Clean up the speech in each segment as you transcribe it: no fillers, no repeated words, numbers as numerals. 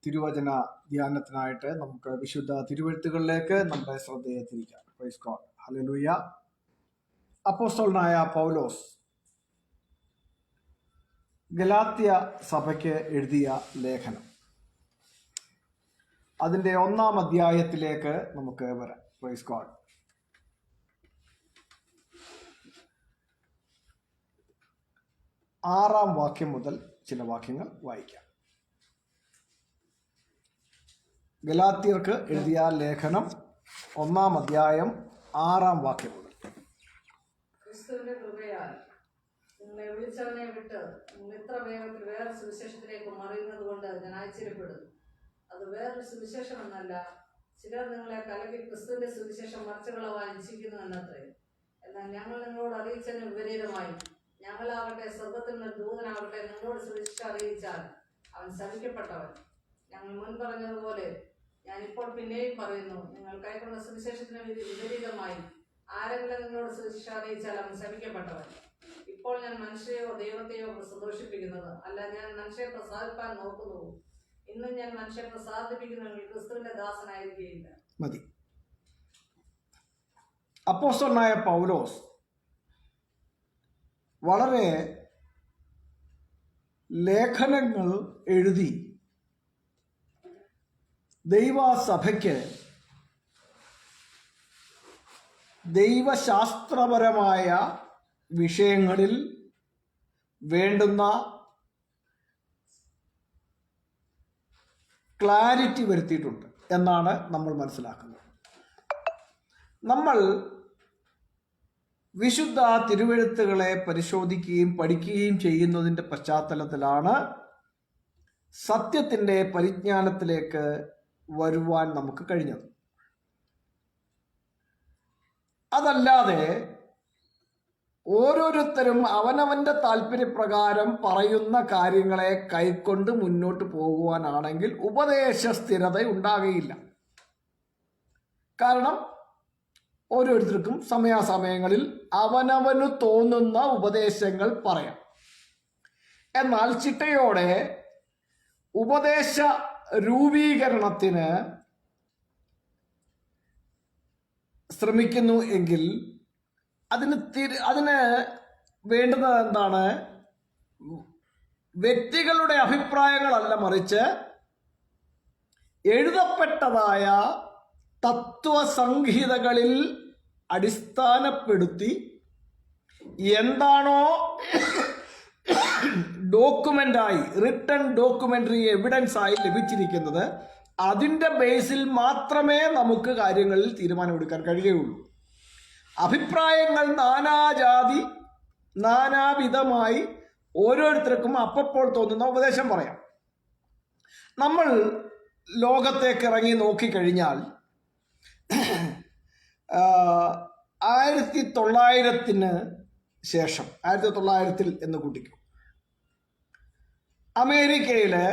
തിരുവചന ധ്യാനത്തിനായിട്ട് നമുക്ക് വിശുദ്ധ തിരുവെഴുത്തുകളിലേക്ക് നമ്മുടെ ശ്രദ്ധയെ തിരിക്കാം. Praise God. ഹല്ലേലൂയ. അപ്പോസ്തലനായ പൗലോസ് ഗലാത്യ സഭയ്ക്ക് എഴുതിയ ലേഖനം, അതിൻ്റെ 1-ാം അധ്യായത്തിലേക്ക് നമുക്ക് വരാം. Praise God. ആറാം വാക്യം മുതൽ ചില വാക്യങ്ങൾ വായിക്കാം. ഗലാത്യർക്ക് എഴുതിയ ലേഖനം 1-ാം അധ്യായം 6-ാം വാക്യം മുതൽ. ക്രിസ്തുവിന്റെ കൃപയാൽ നിങ്ങളെ വിളിച്ചവനെ വിട്ട് നിങ്ങൾ ഇത്ര വേഗത്തിൽ വേറെ സുവിശേഷത്തിലേക്ക് മറിയുന്നത് കൊണ്ട് ഞാൻ ആശ്ചര്യപ്പെടുന്നു. അത് വേറൊരു സുവിശേഷം എന്നല്ല, ചിലർ നിങ്ങളെ കലകി ക്രിസ്തുവിന്റെ സുവിശേഷം മറിച്ചുകളവാൻ ഇച്ഛിക്കുന്നു എന്നത്രേ. എന്നാൽ ഞങ്ങൾ നിങ്ങളോട് അറിയിച്ചതിന് വിപരീതമായി ഞങ്ങളാവട്ടെ സ്വർഗത്തിൽ നിന്ന് ദൂതനാവട്ടെ നിങ്ങളോട് സുവിശേഷം അറിയിച്ചാൽ അവൻ ശപിക്കപ്പെട്ടവൻ. ഞങ്ങൾ മുൻ പറഞ്ഞതുപോലെ ഞാനിപ്പോൾ പിന്നെയും പറയുന്നു, നിങ്ങൾ കൈക്കൊണ്ട സുവിശേഷത്തിന് വിപരീതമായി ആരെങ്കിലും നിങ്ങളോട് സുവിശേഷം അറിയിച്ചാൽ അവൻ ശപിക്കപ്പെട്ടവൻ. ഇപ്പോൾ ഞാൻ മനുഷ്യരെയോ ദൈവത്തെയോ സന്തോഷിപ്പിക്കുന്നത് അല്ല, ഞാൻ മനുഷ്യരെ പ്രസാദിപ്പാൻ നോക്കുന്നു. ഇന്നും ഞാൻ മനുഷ്യരെ പ്രസാദിപ്പിക്കുന്നെങ്കിൽ ക്രിസ്തുവിന്റെ ദാസനായിരിക്കുകയില്ല. മതി. അപ്പോസ്തലനായ പൗലോസ് വളരെ ലേഖനങ്ങൾ എഴുതി ദൈവസഭയ്ക്ക് ദൈവശാസ്ത്രപരമായ വിഷയങ്ങളിൽ വേണ്ടുന്ന ക്ലാരിറ്റി വരുത്തിയിട്ടുണ്ട് എന്നാണ് നമ്മൾ മനസ്സിലാക്കുന്നത്. നമ്മൾ വിശുദ്ധ തിരുവെഴുത്തുകളെ പരിശോധിക്കുകയും പഠിക്കുകയും ചെയ്യുന്നതിൻ്റെ പശ്ചാത്തലത്തിലാണ് സത്യത്തിൻ്റെ പരിജ്ഞാനത്തിലേക്ക് വരുവാൻ നമുക്ക് കഴിഞ്ഞത്. അതല്ലാതെ ഓരോരുത്തരും അവനവൻ്റെ താല്പര്യപ്രകാരം പറയുന്ന കാര്യങ്ങളെ കൈക്കൊണ്ട് മുന്നോട്ട് പോകുവാനാണെങ്കിൽ ഉപദേശ സ്ഥിരത ഉണ്ടാകുകയില്ല. കാരണം ഓരോരുത്തർക്കും സമയാസമയങ്ങളിൽ അവനവന് തോന്നുന്ന ഉപദേശങ്ങൾ പറയാം. എന്നാൽ ചിട്ടയോടെ ഉപദേശ രൂപീകരണത്തിന് ശ്രമിക്കുന്നു എങ്കിൽ അതിന് വേണ്ടുന്നത് എന്താണ്? വ്യക്തികളുടെ അഭിപ്രായങ്ങളല്ല, മറിച്ച് എഴുതപ്പെട്ടതായ തത്വസംഹിതകളിൽ അടിസ്ഥാനപ്പെടുത്തി എന്താണോ ഡോക്യുമെന്റായി, റിട്ടൺ ഡോക്യുമെന്ററി എവിഡൻസ് ആയി ലഭിച്ചിരിക്കുന്നത്, അതിൻ്റെ ബേസിൽ മാത്രമേ നമുക്ക് കാര്യങ്ങളിൽ തീരുമാനമെടുക്കാൻ കഴിയുകയുള്ളൂ. അഭിപ്രായങ്ങൾ നാനാജാതി നാനാവിധമായി ഓരോരുത്തർക്കും അപ്പോൾ തോന്നുന്ന ഉപദേശം പറയാം. നമ്മൾ ലോകത്തേക്ക് ഇറങ്ങി നോക്കിക്കഴിഞ്ഞാൽ 1900-ന് ശേഷം 1900-ൽ എന്ന് കൂട്ടിക്കും, അമേരിക്കയിലെ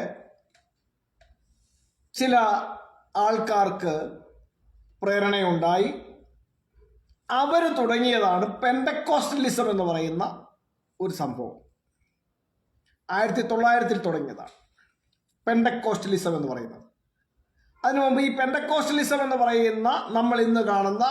ചില ആൾക്കാർക്ക് പ്രേരണയുണ്ടായി. അവർ തുടങ്ങിയതാണ് പെന്തക്കോസ്റ്റലിസം എന്ന് പറയുന്ന ഒരു സംഭവം. 1900-ൽ തുടങ്ങിയതാണ് പെന്തക്കോസ്റ്റലിസം എന്ന് പറയുന്നത്. അതിനു മുമ്പ് ഈ പെന്തക്കോസ്റ്റലിസം എന്ന് പറയുന്ന നമ്മൾ ഇന്ന് കാണുന്ന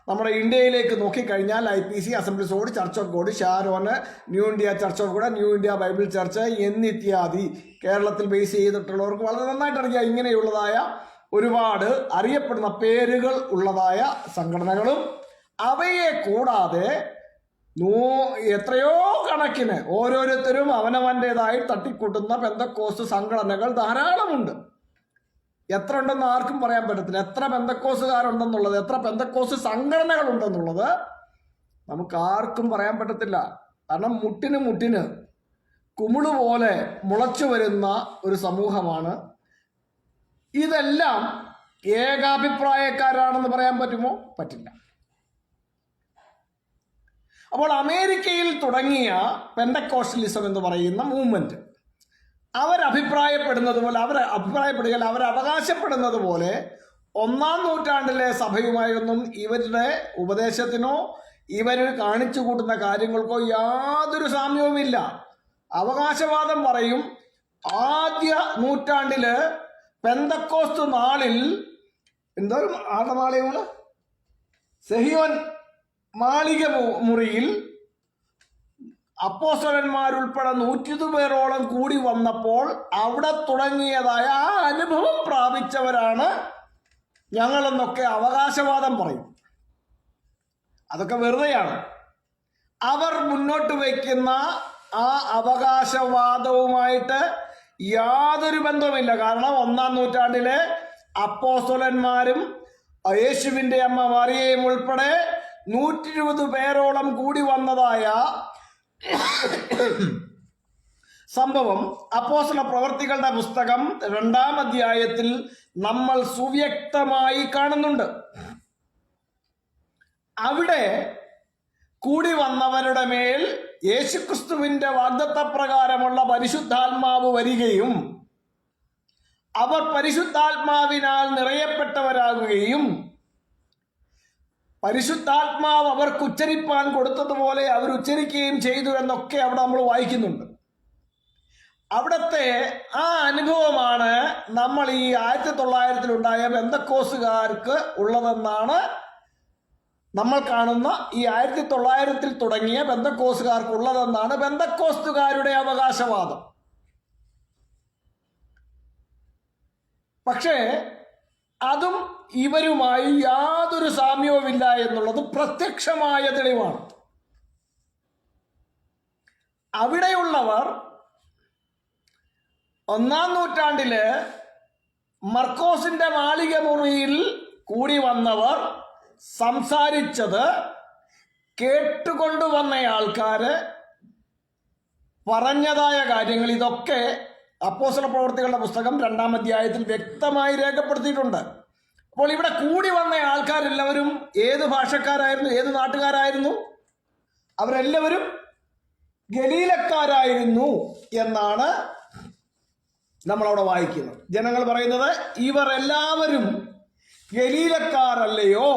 നമ്മുടെ ഇന്ത്യയിലേക്ക് നോക്കിക്കഴിഞ്ഞാൽ IPC, Assemblies of God, Church of God, Sharon, New India Church of God, New India Bible Church എന്നിത്യാദി കേരളത്തിൽ ബേസ് ചെയ്തിട്ടുള്ളവർക്ക് വളരെ നന്നായിട്ട് അറിയാം. ഇങ്ങനെയുള്ളതായ ഒരുപാട് അറിയപ്പെടുന്ന പേരുകൾ ഉള്ളതായ സംഘടനകളും അവയെ കൂടാതെ എത്രയോ കണക്കിന് ഓരോരുത്തരും അവനവൻ്റെതായി തട്ടിക്കൂട്ടുന്ന പെന്തക്കോസ്റ്റ് സംഘടനകൾ ധാരാളമുണ്ട്. എത്ര ഉണ്ടെന്ന് ആർക്കും പറയാൻ പറ്റത്തില്ല. എത്ര പെന്തക്കോസുകാരുണ്ടെന്നുള്ളത്, എത്ര പെന്തക്കോസ് സംഘടനകൾ ഉണ്ടെന്നുള്ളത് നമുക്ക് ആർക്കും പറയാൻ പറ്റത്തില്ല. കാരണം മുട്ടിന് കുമിള് പോലെ മുളച്ചു വരുന്ന ഒരു സമൂഹമാണ്. ഇതെല്ലാം ഏകാഭിപ്രായക്കാരാണെന്ന് പറയാൻ പറ്റുമോ? പറ്റില്ല. അപ്പോൾ അമേരിക്കയിൽ തുടങ്ങിയ പെന്തക്കോസ്റ്റലിസം എന്ന് പറയുന്ന മൂവ്മെന്റ് അവരഭിപ്രായപ്പെടുന്നത് പോലെ അവരവകാശപ്പെടുന്നത് പോലെ 1-ാം നൂറ്റാണ്ടിലെ സഭയുമായൊന്നും ഇവരുടെ ഉപദേശത്തിനോ ഇവർ കാണിച്ചു കൂട്ടുന്ന കാര്യങ്ങൾക്കോ യാതൊരു സാമ്യവുമില്ല. അവകാശവാദം പറയും, ആദ്യ നൂറ്റാണ്ടില് പെന്തക്കോസ്ത് നാളിൽ എന്തോ ആരുടെ മാളികകള് സെഹിയോൻ മാളിക മുറിയിൽ അപ്പോസ്തലന്മാരുൾപ്പെടെ 120 പേരോളം കൂടി വന്നപ്പോൾ അവിടെ തുടങ്ങിയതായ ആ അനുഭവം പ്രാപിച്ചവരാണ് ഞങ്ങളെന്നൊക്കെ അവകാശവാദം പറയും. അതൊക്കെ വെറുതെയാണ്. അവർ മുന്നോട്ട് വയ്ക്കുന്ന ആ അവകാശവാദവുമായിട്ട് യാതൊരു ബന്ധവുമില്ല. കാരണം 1-ാം നൂറ്റാണ്ടിലെ അപ്പോസ്തലന്മാരും യേശുവിൻ്റെ അമ്മ മറിയയും ഉൾപ്പെടെ 120 പേരോളം കൂടി വന്നതായ സംഭവം അപ്പോസ്തല പ്രവർത്തികളുടെ പുസ്തകം 2-ാം അധ്യായത്തിൽ നമ്മൾ സുവ്യക്തമായി കാണുന്നുണ്ട്. അവിടെ കൂടി വന്നവരുടെ മേൽ യേശുക്രിസ്തുവിന്റെ വാഗ്ദത്തപ്രകാരമുള്ള പരിശുദ്ധാത്മാവ് വരികയും അവർ പരിശുദ്ധാത്മാവിനാൽ നിറയപ്പെട്ടവരാകുകയും പരിശുദ്ധാത്മാവ് അവർക്ക് ഉച്ചരിപ്പാൻ കൊടുത്തതുപോലെ അവർ ഉച്ചരിക്കുകയും ചെയ്തു എന്നൊക്കെ അവിടെ നമ്മൾ വായിക്കുന്നുണ്ട്. അവിടുത്തെ ആ അനുഭവമാണ് നമ്മൾ ഈ 1900-ലുണ്ടായ പെന്തക്കോസ്തുകാർക്ക് ഉള്ളതെന്നാണ് നമ്മൾ കാണുന്ന ഈ 1900-ൽ തുടങ്ങിയ പെന്തക്കോസ്തുകാർക്ക് ഉള്ളതെന്നാണ് പെന്തക്കോസ്തുകാരുടെ അവകാശവാദം. പക്ഷേ അതും ഇവരുമായി യാതൊരു സാമ്യവുമില്ല എന്നുള്ളത് പ്രത്യക്ഷമായ തെളിവാണ്. അവിടെയുള്ളവർ 1-ാം നൂറ്റാണ്ടില് മർക്കോസിന്റെ മാളിക മുറിയിൽ കൂടി വന്നവർ സംസാരിച്ചത് കേട്ടുകൊണ്ടുവന്ന ആൾക്കാര് പറഞ്ഞതായ കാര്യങ്ങൾ ഇതൊക്കെ അപ്പോസ്തല പ്രവർത്തികളുടെ പുസ്തകം 2-ാം അധ്യായത്തിൽ വ്യക്തമായി രേഖപ്പെടുത്തിയിട്ടുണ്ട്. അപ്പോൾ ഇവിടെ കൂടി വന്ന ആൾക്കാരെല്ലാവരും ഏത് ഭാഷക്കാരായിരുന്നു, ഏത് നാട്ടുകാരായിരുന്നു? അവരെല്ലാവരും ഗലീലക്കാരായിരുന്നു എന്നാണ് നമ്മളവിടെ വായിക്കുന്നത്. ജനങ്ങൾ പറയുന്നത് ഇവർ എല്ലാവരും ഗലീലക്കാരല്ലയോ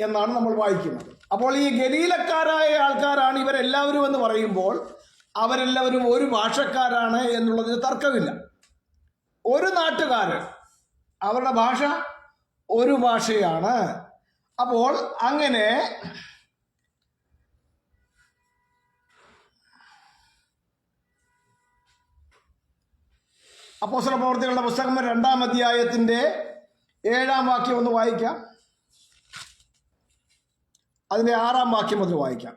എന്നാണ് നമ്മൾ വായിക്കുന്നത്. അപ്പോൾ ഈ ഗലീലക്കാരായ ആൾക്കാരാണ് ഇവരെല്ലാവരും എന്ന് പറയുമ്പോൾ അവരെല്ലാവരും ഒരു ഭാഷക്കാരാണ് എന്നുള്ളതിന് തർക്കമില്ല. ഒരു നാട്ടുകാര്, അവരുടെ ഭാഷ ഒരു ഭാഷയാണ്. അപ്പോൾ അങ്ങനെ അപ്പോസ്തല പ്രവർത്തികളുടെ പുസ്തകം 2-ാം അധ്യായത്തിന്റെ 7-ാം വാക്യം ഒന്ന് വായിക്കാം. അതിന്റെ 6-ാം വാക്യം മുതൽ വായിക്കാം.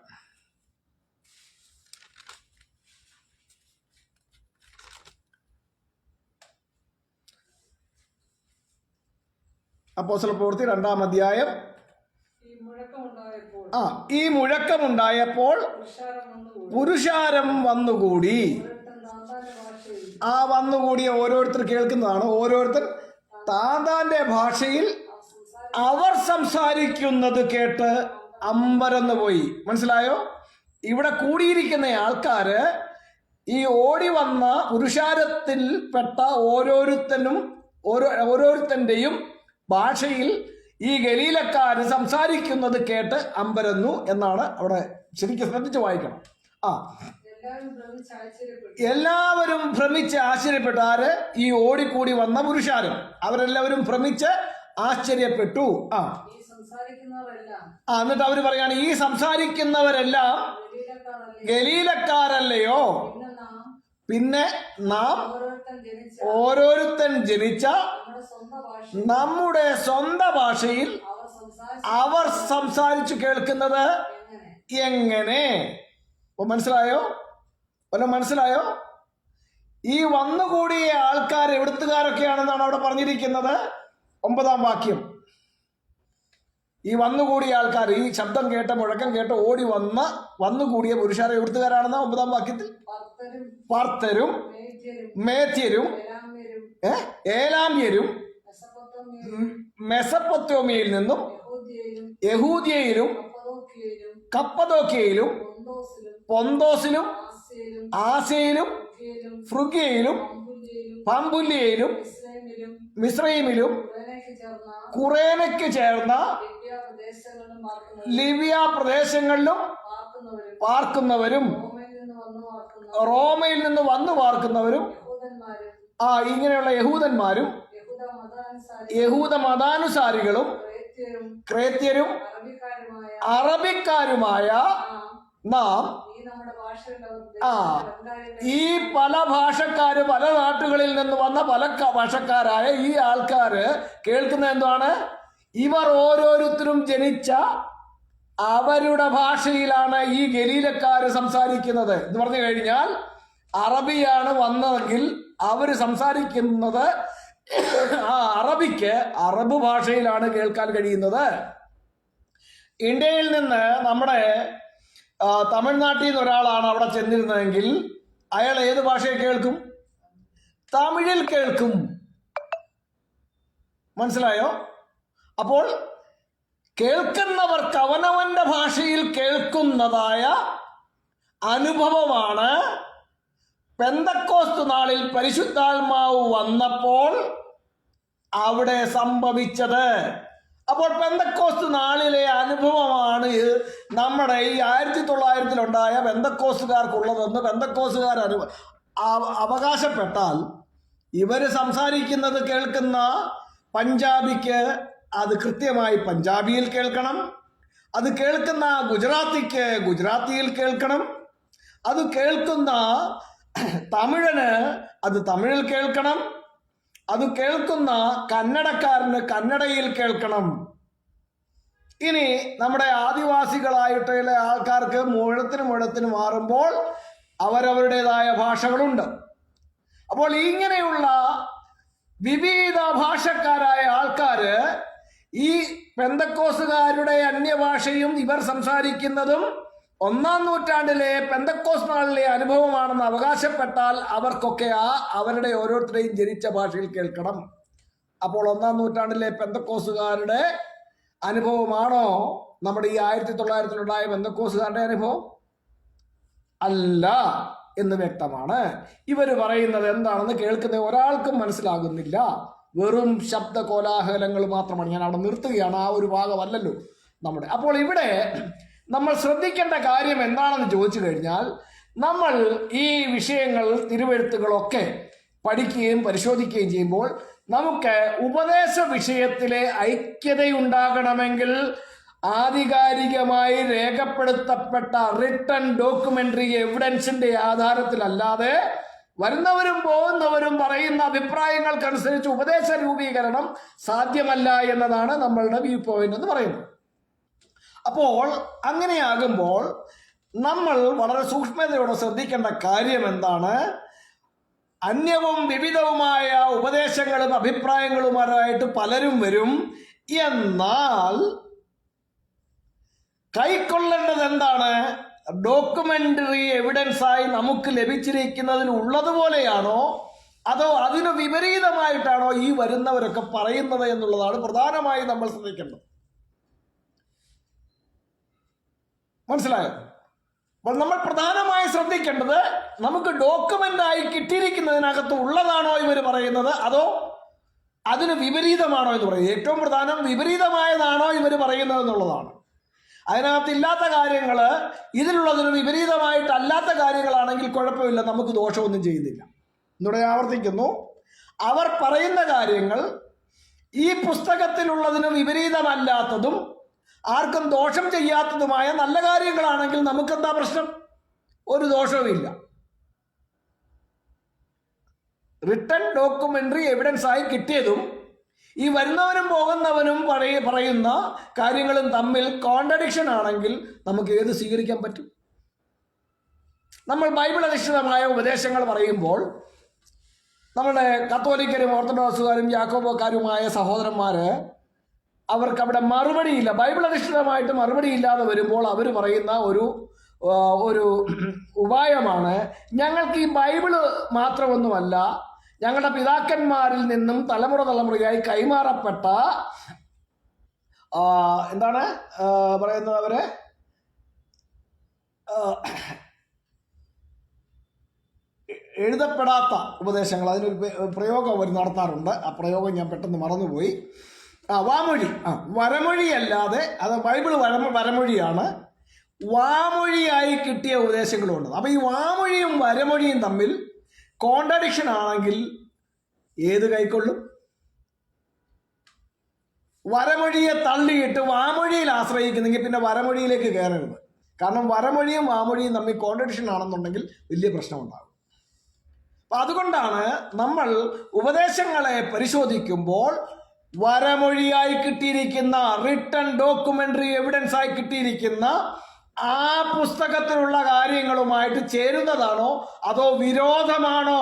അപ്പോസ്തല പ്രവൃത്തി 2-ാം അധ്യായം. ഈ മുഴക്കമുണ്ടായപ്പോൾ പുരുഷാരം വന്നുകൂടി. ആ വന്നുകൂടിയ ഓരോരുത്തർ കേൾക്കുന്നതാണ്. ഓരോരുത്തർ താന്താന്റെ ഭാഷയിൽ അവർ സംസാരിക്കുന്നത് കേട്ട് അമ്പരന്ന് പോയി. മനസ്സിലായോ? ഇവിടെ കൂടിയിരിക്കുന്ന ആൾക്കാര് ഈ ഓടി വന്ന പുരുഷാരത്തിൽ പെട്ട ഓരോരുത്തന്റെയും ഭാഷയിൽ ഈ ഗലീലക്കാര് സംസാരിക്കുന്നത് കേട്ട് അമ്പരന്നു എന്നാണ് അവിടെ. ശരിക്കും ശ്രദ്ധിച്ച് വായിക്കണം. എല്ലാവരും ഭ്രമിച്ച് ആശ്ചര്യപ്പെട്ടു. ആര്? ഈ ഓടിക്കൂടി വന്ന പുരുഷാരം. അവരെല്ലാവരും ഭ്രമിച്ച് ആശ്ചര്യപ്പെട്ടു. എന്നിട്ട് അവര് പറയാണ് ഈ സംസാരിക്കുന്നവരെല്ലാം ഗലീലക്കാരല്ലയോ? പിന്നെ നാം ഓരോരുത്തൻ ജനിച്ച നമ്മുടെ സ്വന്തം ഭാഷയിൽ അവർ സംസാരിച്ചു കേൾക്കുന്നത് എങ്ങനെ? മനസ്സിലായോ? മനസ്സിലായോ? ഈ വന്നുകൂടിയ ആൾക്കാർ എവിടുത്തുകാരൊക്കെയാണെന്നാണ് അവിടെ പറഞ്ഞിരിക്കുന്നത്. 9-ാം വാക്യം. ഈ വന്നുകൂടിയ ആൾക്കാർ, ഈ ശബ്ദം കേട്ട, മുഴക്കം കേട്ട് ഓടി വന്നുകൂടിയ പുരുഷാരെ എവിടുത്തുകാരാണെന്ന 9-ാം വാക്യത്തിൽ പാർത്തരും, മേത്യരും, ഏലാമ്യരും, മെസപ്പൊത്തോമിയയിൽ നിന്നും യഹൂദ്യയിലും കപ്പദോക്യയിലും പൊന്തോസിലും ആസയിലും ഫ്രുഗിയയിലും പമ്പുല്യയിലും മിസ്രൈമിലും കുറേനയ്ക്ക് ചേർന്ന ലിബിയ പ്രദേശങ്ങളിലും പാർക്കുന്നവരും റോമയിൽ നിന്ന് വന്നു പാർക്കുന്നവരും യഹൂദന്മാരും ഇങ്ങനെയുള്ള യഹൂദന്മാരും യഹൂദ മതാനുസാരികളും ക്രേത്യരും അറബിക്കാരുമായ നാം ഈ പല ഭാഷക്കാര്, പല നാട്ടുകളിൽ നിന്ന് വന്ന പല ഭാഷക്കാരായ ഈ ആൾക്കാര് കേൾക്കുന്ന എന്താണ്? ഇവർ ഓരോരുത്തരും ജനിച്ച അവരുടെ ഭാഷയിലാണ് ഈ ഗലീലക്കാര് സംസാരിക്കുന്നത് എന്ന് പറഞ്ഞു കഴിഞ്ഞാൽ, അറബിയാണ് വന്നതെങ്കിൽ അവര് സംസാരിക്കുന്നത് ആ അറബിക്ക് അറബ് ഭാഷയിലാണ് കേൾക്കാൻ കഴിയുന്നത്. ഇന്ത്യയിൽ നിന്ന് നമ്മുടെ തമിഴ്നാട്ടിൽ നിന്ന് ഒരാളാണ് അവിടെ ചെന്നിരുന്നതെങ്കിൽ അയാൾ ഏത് ഭാഷയിൽ കേൾക്കും? തമിഴിൽ കേൾക്കും. മനസ്സിലായോ? അപ്പോൾ കേൾക്കുന്നവർക്ക് അവനവന്റെ ഭാഷയിൽ കേൾക്കുന്നതായ അനുഭവമാണ് പെന്തക്കോസ്ത് നാളിൽ പരിശുദ്ധാത്മാവ് വന്നപ്പോൾ അവിടെ സംഭവിച്ചത്. അപ്പോൾ പെന്തക്കോസ്ത് നാളിലെ അനുഭവമാണ് നമ്മുടെ ഈ 1900-ലുണ്ടായ പെന്തക്കോസ്തുകാർക്കുള്ളതെന്ന് പെന്തക്കോസ്തുകാർ അവകാശപ്പെട്ടാൽ, ഇവർ സംസാരിക്കുന്നത് കേൾക്കുന്ന പഞ്ചാബിക്ക് അത് കൃത്യമായി പഞ്ചാബിയിൽ കേൾക്കണം, അത് കേൾക്കുന്ന ഗുജറാത്തിക്ക് ഗുജറാത്തിയിൽ കേൾക്കണം, അത് കേൾക്കുന്ന തമിഴന് അത് തമിഴിൽ കേൾക്കണം, അത് കേൾക്കുന്ന കന്നഡക്കാരന് കന്നഡയിൽ കേൾക്കണം. ഇനി നമ്മുടെ ആദിവാസികളായിട്ടുള്ള ആൾക്കാർക്ക് മുഴത്തിന് മാറുമ്പോൾ അവരവരുടേതായ ഭാഷകളുണ്ട്. അപ്പോൾ ഇങ്ങനെയുള്ള വിവിധ ഭാഷക്കാരായ ആൾക്കാര് ഈ പെന്തക്കോസുകാരുടെ അന്യഭാഷയും ഇവർ സംസാരിക്കുന്നതും 1-ാം നൂറ്റാണ്ടിലെ പെന്തക്കോസ് നാളിലെ അനുഭവമാണെന്ന് അവകാശപ്പെട്ടാൽ അവർക്കൊക്കെ അവരുടെ ഓരോരുത്തരെയും ജനിച്ച ഭാഷയിൽ കേൾക്കണം. അപ്പോൾ 1-ാം നൂറ്റാണ്ടിലെ പെന്തക്കോസുകാരുടെ അനുഭവമാണോ നമ്മുടെ ഈ 1900-ലുണ്ടായ പെന്തക്കോസുകാരുടെ അനുഭവം? അല്ല എന്ന് വ്യക്തമാണ്. ഇവർ പറയുന്നത് എന്താണെന്ന് കേൾക്കുന്ന ഒരാൾക്കും മനസ്സിലാകുന്നില്ല. വെറും ശബ്ദ കോലാഹലങ്ങൾ മാത്രമാണ്. ഞാൻ അവിടെ നിർത്തുകയാണ്, ആ ഒരു ഭാഗമല്ലല്ലോ നമ്മുടെ. അപ്പോൾ ഇവിടെ നമ്മൾ ശ്രദ്ധിക്കേണ്ട കാര്യം എന്താണെന്ന് ചോദിച്ചു കഴിഞ്ഞാൽ, നമ്മൾ ഈ വിഷയങ്ങൾ തിരുവെഴുത്തുകളൊക്കെ പഠിക്കുകയും പരിശോധിക്കുകയും ചെയ്യുമ്പോൾ നമുക്ക് ഉപദേശ വിഷയത്തിലെ ഐക്യതയുണ്ടാകണമെങ്കിൽ ആധികാരികമായി രേഖപ്പെടുത്തപ്പെട്ട റിട്ടൺ ഡോക്യുമെന്ററി എവിഡൻസിന്റെ ആധാരത്തിലല്ലാതെ വരുന്നവരും പോകുന്നവരും പറയുന്ന അഭിപ്രായങ്ങൾക്കനുസരിച്ച് ഉപദേശ രൂപീകരണം സാധ്യമല്ല എന്നതാണ് നമ്മളുടെ വ്യൂ പോയിന്റ് എന്ന് പറയുന്നത്. അപ്പോൾ അങ്ങനെയാകുമ്പോൾ നമ്മൾ വളരെ സൂക്ഷ്മതയോടെ ശ്രദ്ധിക്കേണ്ട കാര്യം എന്താണ്? അന്യവും വിവിധവുമായ ഉപദേശങ്ങളും അഭിപ്രായങ്ങളുമായിട്ട് പലരും വരും. എന്നാൽ കൈക്കൊള്ളേണ്ടത് എന്താണ്? ഡോക്യുമെന്ററി എവിഡൻസായി നമുക്ക് ലഭിച്ചിരിക്കുന്നതിൽ ഉള്ളതുപോലെയാണോ അതോ അതിന് വിപരീതമായിട്ടാണോ ഈ വരുന്നവരൊക്കെ പറയുന്നത് എന്നുള്ളതാണ് പ്രധാനമായി നമ്മൾ ശ്രദ്ധിക്കേണ്ടത്. മനസ്സിലായോ? അപ്പോൾ നമ്മൾ പ്രധാനമായി ശ്രദ്ധിക്കേണ്ടത് നമുക്ക് ഡോക്യുമെന്റായി കിട്ടിയിരിക്കുന്നതിനകത്ത് ഉള്ളതാണോ ഇവർ പറയുന്നത് അതോ അതിന് വിപരീതമാണോ എന്ന് പറയുന്നത്. ഏറ്റവും പ്രധാനം വിപരീതമായതാണോ ഇവർ പറയുന്നത് എന്നുള്ളതാണ്. അതിനകത്തില്ലാത്ത കാര്യങ്ങൾ ഇതിലുള്ളതിന് വിപരീതമായിട്ടല്ലാത്ത കാര്യങ്ങളാണെങ്കിൽ കുഴപ്പമില്ല, നമുക്ക് ദോഷമൊന്നും ചെയ്യുന്നില്ല. എന്നോട് ആവർത്തിക്കുന്നു, അവർ പറയുന്ന കാര്യങ്ങൾ ഈ പുസ്തകത്തിലുള്ളതിന് വിപരീതമല്ലാത്തതും ആർക്കും ദോഷം ചെയ്യാത്തതുമായ നല്ല കാര്യങ്ങളാണെങ്കിൽ നമുക്കെന്താ പ്രശ്നം? ഒരു ദോഷവുമില്ല. റിട്ടൺ ഡോക്യുമെന്ററി എവിഡൻസ് ആയി കിട്ടിയതും ഈ വരുന്നവനും പോകുന്നവനും പറയുന്ന കാര്യങ്ങളും തമ്മിൽ കോൺട്രഡിക്ഷൻ ആണെങ്കിൽ നമുക്ക് ഏത് സ്വീകരിക്കാൻ പറ്റും? നമ്മൾ ബൈബിൾ അധിഷ്ഠിതമായ ഉപദേശങ്ങൾ പറയുമ്പോൾ നമ്മുടെ കത്തോലിക്കരും ഓർത്തഡോക്സുകാരും യാക്കോബക്കാരുമായ സഹോദരന്മാര് അവർക്ക് അവിടെ മറുപടിയില്ല. ബൈബിൾ അധിഷ്ഠിതമായിട്ട് മറുപടി ഇല്ലാതെ വരുമ്പോൾ അവർ പറയുന്ന ഒരു ഉപായമാണ്, ഞങ്ങൾക്ക് ഈ ബൈബിള് മാത്രമൊന്നുമല്ല, ഞങ്ങളുടെ പിതാക്കന്മാരിൽ നിന്നും തലമുറയായി കൈമാറപ്പെട്ട എന്താണ് പറയുന്നത്, അവരെ എഴുതപ്പെടാത്ത ഉപദേശങ്ങൾ, അതിനൊരു പ്രയോഗം അവർ നടത്താറുണ്ട്. ആ പ്രയോഗം ഞാൻ പെട്ടെന്ന് മറന്നുപോയി. വാമൊഴി, വരമൊഴിയല്ലാതെ, അത് ബൈബിള് വരമൊഴിയാണ്, വാമൊഴിയായി കിട്ടിയ ഉപദേശങ്ങളുണ്ട്. അപ്പൊ ഈ വാമൊഴിയും വരമൊഴിയും തമ്മിൽ കോൺട്രഡിക്ഷൻ ആണെങ്കിൽ ഏത് കൈക്കൊള്ളും? വരമൊഴിയെ തള്ളിയിട്ട് വാമൊഴിയിൽ ആശ്രയിക്കുന്നെങ്കിൽ പിന്നെ വരമൊഴിയിലേക്ക് കയറരുത്. കാരണം വരമൊഴിയും വാമൊഴിയും തമ്മിൽ കോൺട്രഡിക്ഷൻ ആണെന്നുണ്ടെങ്കിൽ വലിയ പ്രശ്നമുണ്ടാകും. അപ്പൊ അതുകൊണ്ടാണ് നമ്മൾ ഉപദേശങ്ങളെ പരിശോധിക്കുമ്പോൾ വരമൊഴിയായി കിട്ടിയിരിക്കുന്ന, റിട്ടൺ ഡോക്യുമെന്ററി എവിഡൻസ് ആയി കിട്ടിയിരിക്കുന്ന ആ പുസ്തകത്തിലുള്ള കാര്യങ്ങളുമായിട്ട് ചേരുന്നതാണോ അതോ വിരോധമാണോ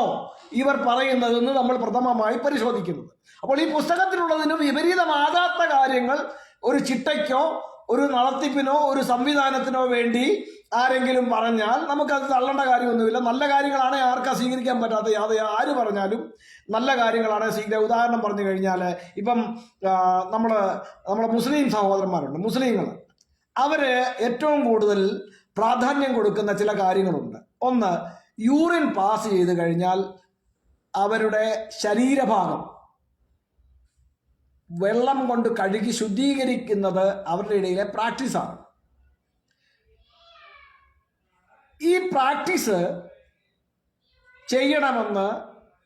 ഇവർ പറയുന്നതെന്ന് നമ്മൾ പ്രഥമമായി പരിശോധിക്കുന്നത്. അപ്പോൾ ഈ പുസ്തകത്തിലുള്ളതിന് വിപരീതമാകാത്ത കാര്യങ്ങൾ ഒരു ചിട്ടയ്ക്കോ ഒരു നടത്തിപ്പിനോ ഒരു സംവിധാനത്തിനോ വേണ്ടി ആരെങ്കിലും പറഞ്ഞാൽ നമുക്കത് തള്ളേണ്ട കാര്യമൊന്നുമില്ല. നല്ല കാര്യങ്ങളാണ് ആർക്കാ സ്വീകരിക്കാൻ പറ്റാത്ത, ആര് പറഞ്ഞാലും നല്ല കാര്യങ്ങളാണ് സ്വീകരിക്കുക. ഉദാഹരണം പറഞ്ഞു കഴിഞ്ഞാൽ ഇപ്പം നമ്മുടെ മുസ്ലിം സഹോദരന്മാരുണ്ട്, മുസ്ലിങ്ങൾ, അവര് ഏറ്റവും കൂടുതൽ പ്രാധാന്യം കൊടുക്കുന്ന ചില കാര്യങ്ങളുണ്ട്. ഒന്ന്, യൂറിൻ പാസ് ചെയ്ത് കഴിഞ്ഞാൽ അവരുടെ ശരീരഭാഗം വെള്ളം കൊണ്ട് കഴുകി ശുദ്ധീകരിക്കുന്നത് അവരുടെ ഇടയിലെ പ്രാക്ടീസാണ്. ഈ പ്രാക്ടീസ് ചെയ്യണമെന്ന്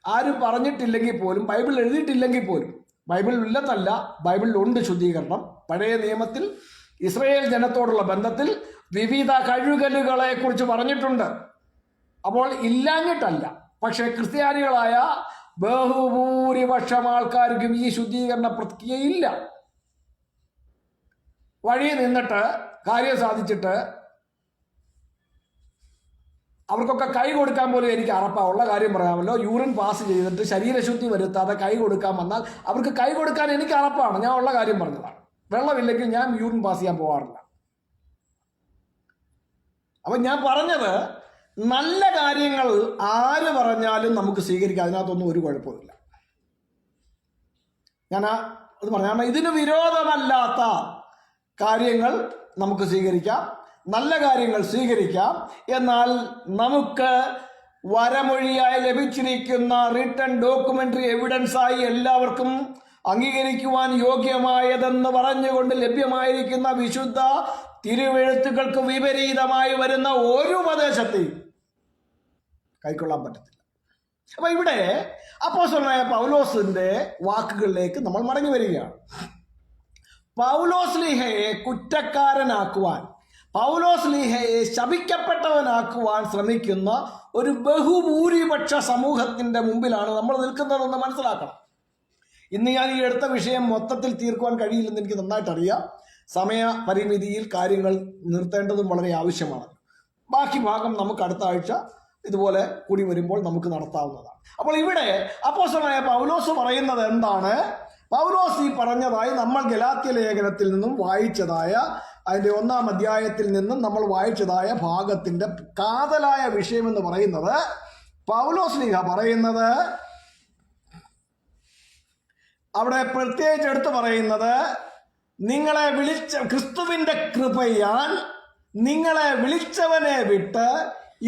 ആരും പറഞ്ഞിട്ടില്ലെങ്കിൽ പോലും, ബൈബിൾ എഴുതിയിട്ടില്ലെങ്കിൽ പോലും, ബൈബിൾ ഇല്ലെന്നല്ല, ബൈബിളിലുണ്ട് ശുദ്ധീകരണം. പഴയ നിയമത്തിൽ ഇസ്രായേൽ ജനത്തോടുള്ള ബന്ധത്തിൽ വിവിധ കഴുകലുകളെ കുറിച്ച് പറഞ്ഞിട്ടുണ്ട്. അപ്പോൾ ഇല്ലാഞ്ഞിട്ടല്ല, പക്ഷെ ക്രിസ്ത്യാനികളായ ബഹുഭൂരിപക്ഷം ആൾക്കാർക്കും ഈ ശുദ്ധീകരണ പ്രക്രിയയില്ല. വഴി നിന്നിട്ട് കാര്യം സാധിച്ചിട്ട് അവർക്കൊക്കെ കൈ കൊടുക്കാൻ പോലും എനിക്ക് ഉള്ള കാര്യം പറയാമല്ലോ. യൂറിൻ പാസ് ചെയ്തിട്ട് ശരീരശുദ്ധി വരുത്താതെ കൈ കൊടുക്കാൻ വന്നാൽ അവർക്ക് കൈ കൊടുക്കാൻ എനിക്ക് അറപ്പാണ്. ഞാൻ ഉള്ള കാര്യം പറഞ്ഞതാണ്. വെള്ളമില്ലെങ്കിൽ ഞാൻ യൂറിൻ പാസ് ചെയ്യാൻ പോകാറില്ല. അപ്പം ഞാൻ പറഞ്ഞത്, നല്ല കാര്യങ്ങൾ ആര് പറഞ്ഞാലും നമുക്ക് സ്വീകരിക്കാം, അതിനകത്തൊന്നും ഒരു കുഴപ്പമില്ല. ഞാൻ അത് പറഞ്ഞാൽ ഇതിന് വിരോധമല്ലാത്ത കാര്യങ്ങൾ നമുക്ക് സ്വീകരിക്കാം, നല്ല കാര്യങ്ങൾ സ്വീകരിക്കാം. എന്നാൽ നമുക്ക് വരമൊഴിയായി ലഭിച്ചിരിക്കുന്ന റിട്ടൺ ഡോക്യുമെന്ററി എവിഡൻസായി എല്ലാവർക്കും അംഗീകരിക്കുവാൻ യോഗ്യമായതെന്ന് പറഞ്ഞുകൊണ്ട് ലഭ്യമായിരിക്കുന്ന വിശുദ്ധ തിരുവെഴുത്തുകൾക്ക് വിപരീതമായി വരുന്ന ഒരു ഉപദേശത്തെയും കൈക്കൊള്ളാൻ പറ്റത്തില്ല. അപ്പൊ ഇവിടെ അപ്പോസ്തലനായ പൗലോസിന്റെ വാക്കുകളിലേക്ക് നമ്മൾ മടങ്ങി വരികയാണ്. പൗലോസ്ലീഹയെ കുറ്റക്കാരനാക്കുവാൻ, പൗലോസ്ലീഹയെ ശപിക്കപ്പെട്ടവനാക്കുവാൻ ശ്രമിക്കുന്ന ഒരു ബഹുഭൂരിപക്ഷ സമൂഹത്തിന്റെ മുമ്പിലാണ് നമ്മൾ നിൽക്കുന്നതെന്ന് മനസ്സിലാക്കണം. ഇന്ന് ഞാൻ ഈ എടുത്ത വിഷയം മൊത്തത്തിൽ തീർക്കുവാൻ കഴിയില്ലെന്ന് എനിക്ക് നന്നായിട്ട് അറിയാം. സമയ പരിമിതിയിൽ കാര്യങ്ങൾ നിർത്തേണ്ടതും വളരെ ആവശ്യമാണ്. ബാക്കി ഭാഗം നമുക്ക് അടുത്ത ആഴ്ച ഇതുപോലെ കൂടി വരുമ്പോൾ നമുക്ക് നടത്താവുന്നതാണ്. അപ്പോൾ ഇവിടെ അപ്പോസ്തലനായ പൗലോസ് പറയുന്നത് എന്താണ്? പൗലോസ് ഈ പറഞ്ഞതായി നമ്മൾ ഗലാത്യ ലേഖനത്തിൽ നിന്നും വായിച്ചതായ, അതിന്റെ 1-ാം അധ്യായത്തിൽ നിന്നും നമ്മൾ വായിച്ചതായ ഭാഗത്തിന്റെ കാതലായ വിഷയം എന്ന് പറയുന്നത്, പൗലോസ്ലീഹ പറയുന്നത്, അവിടെ പ്രത്യേകിച്ച് എടുത്തു പറയുന്നത്, നിങ്ങളെ വിളിച്ച ക്രിസ്തുവിന്റെ കൃപയാൽ നിങ്ങളെ വിളിച്ചവനെ വിട്ട്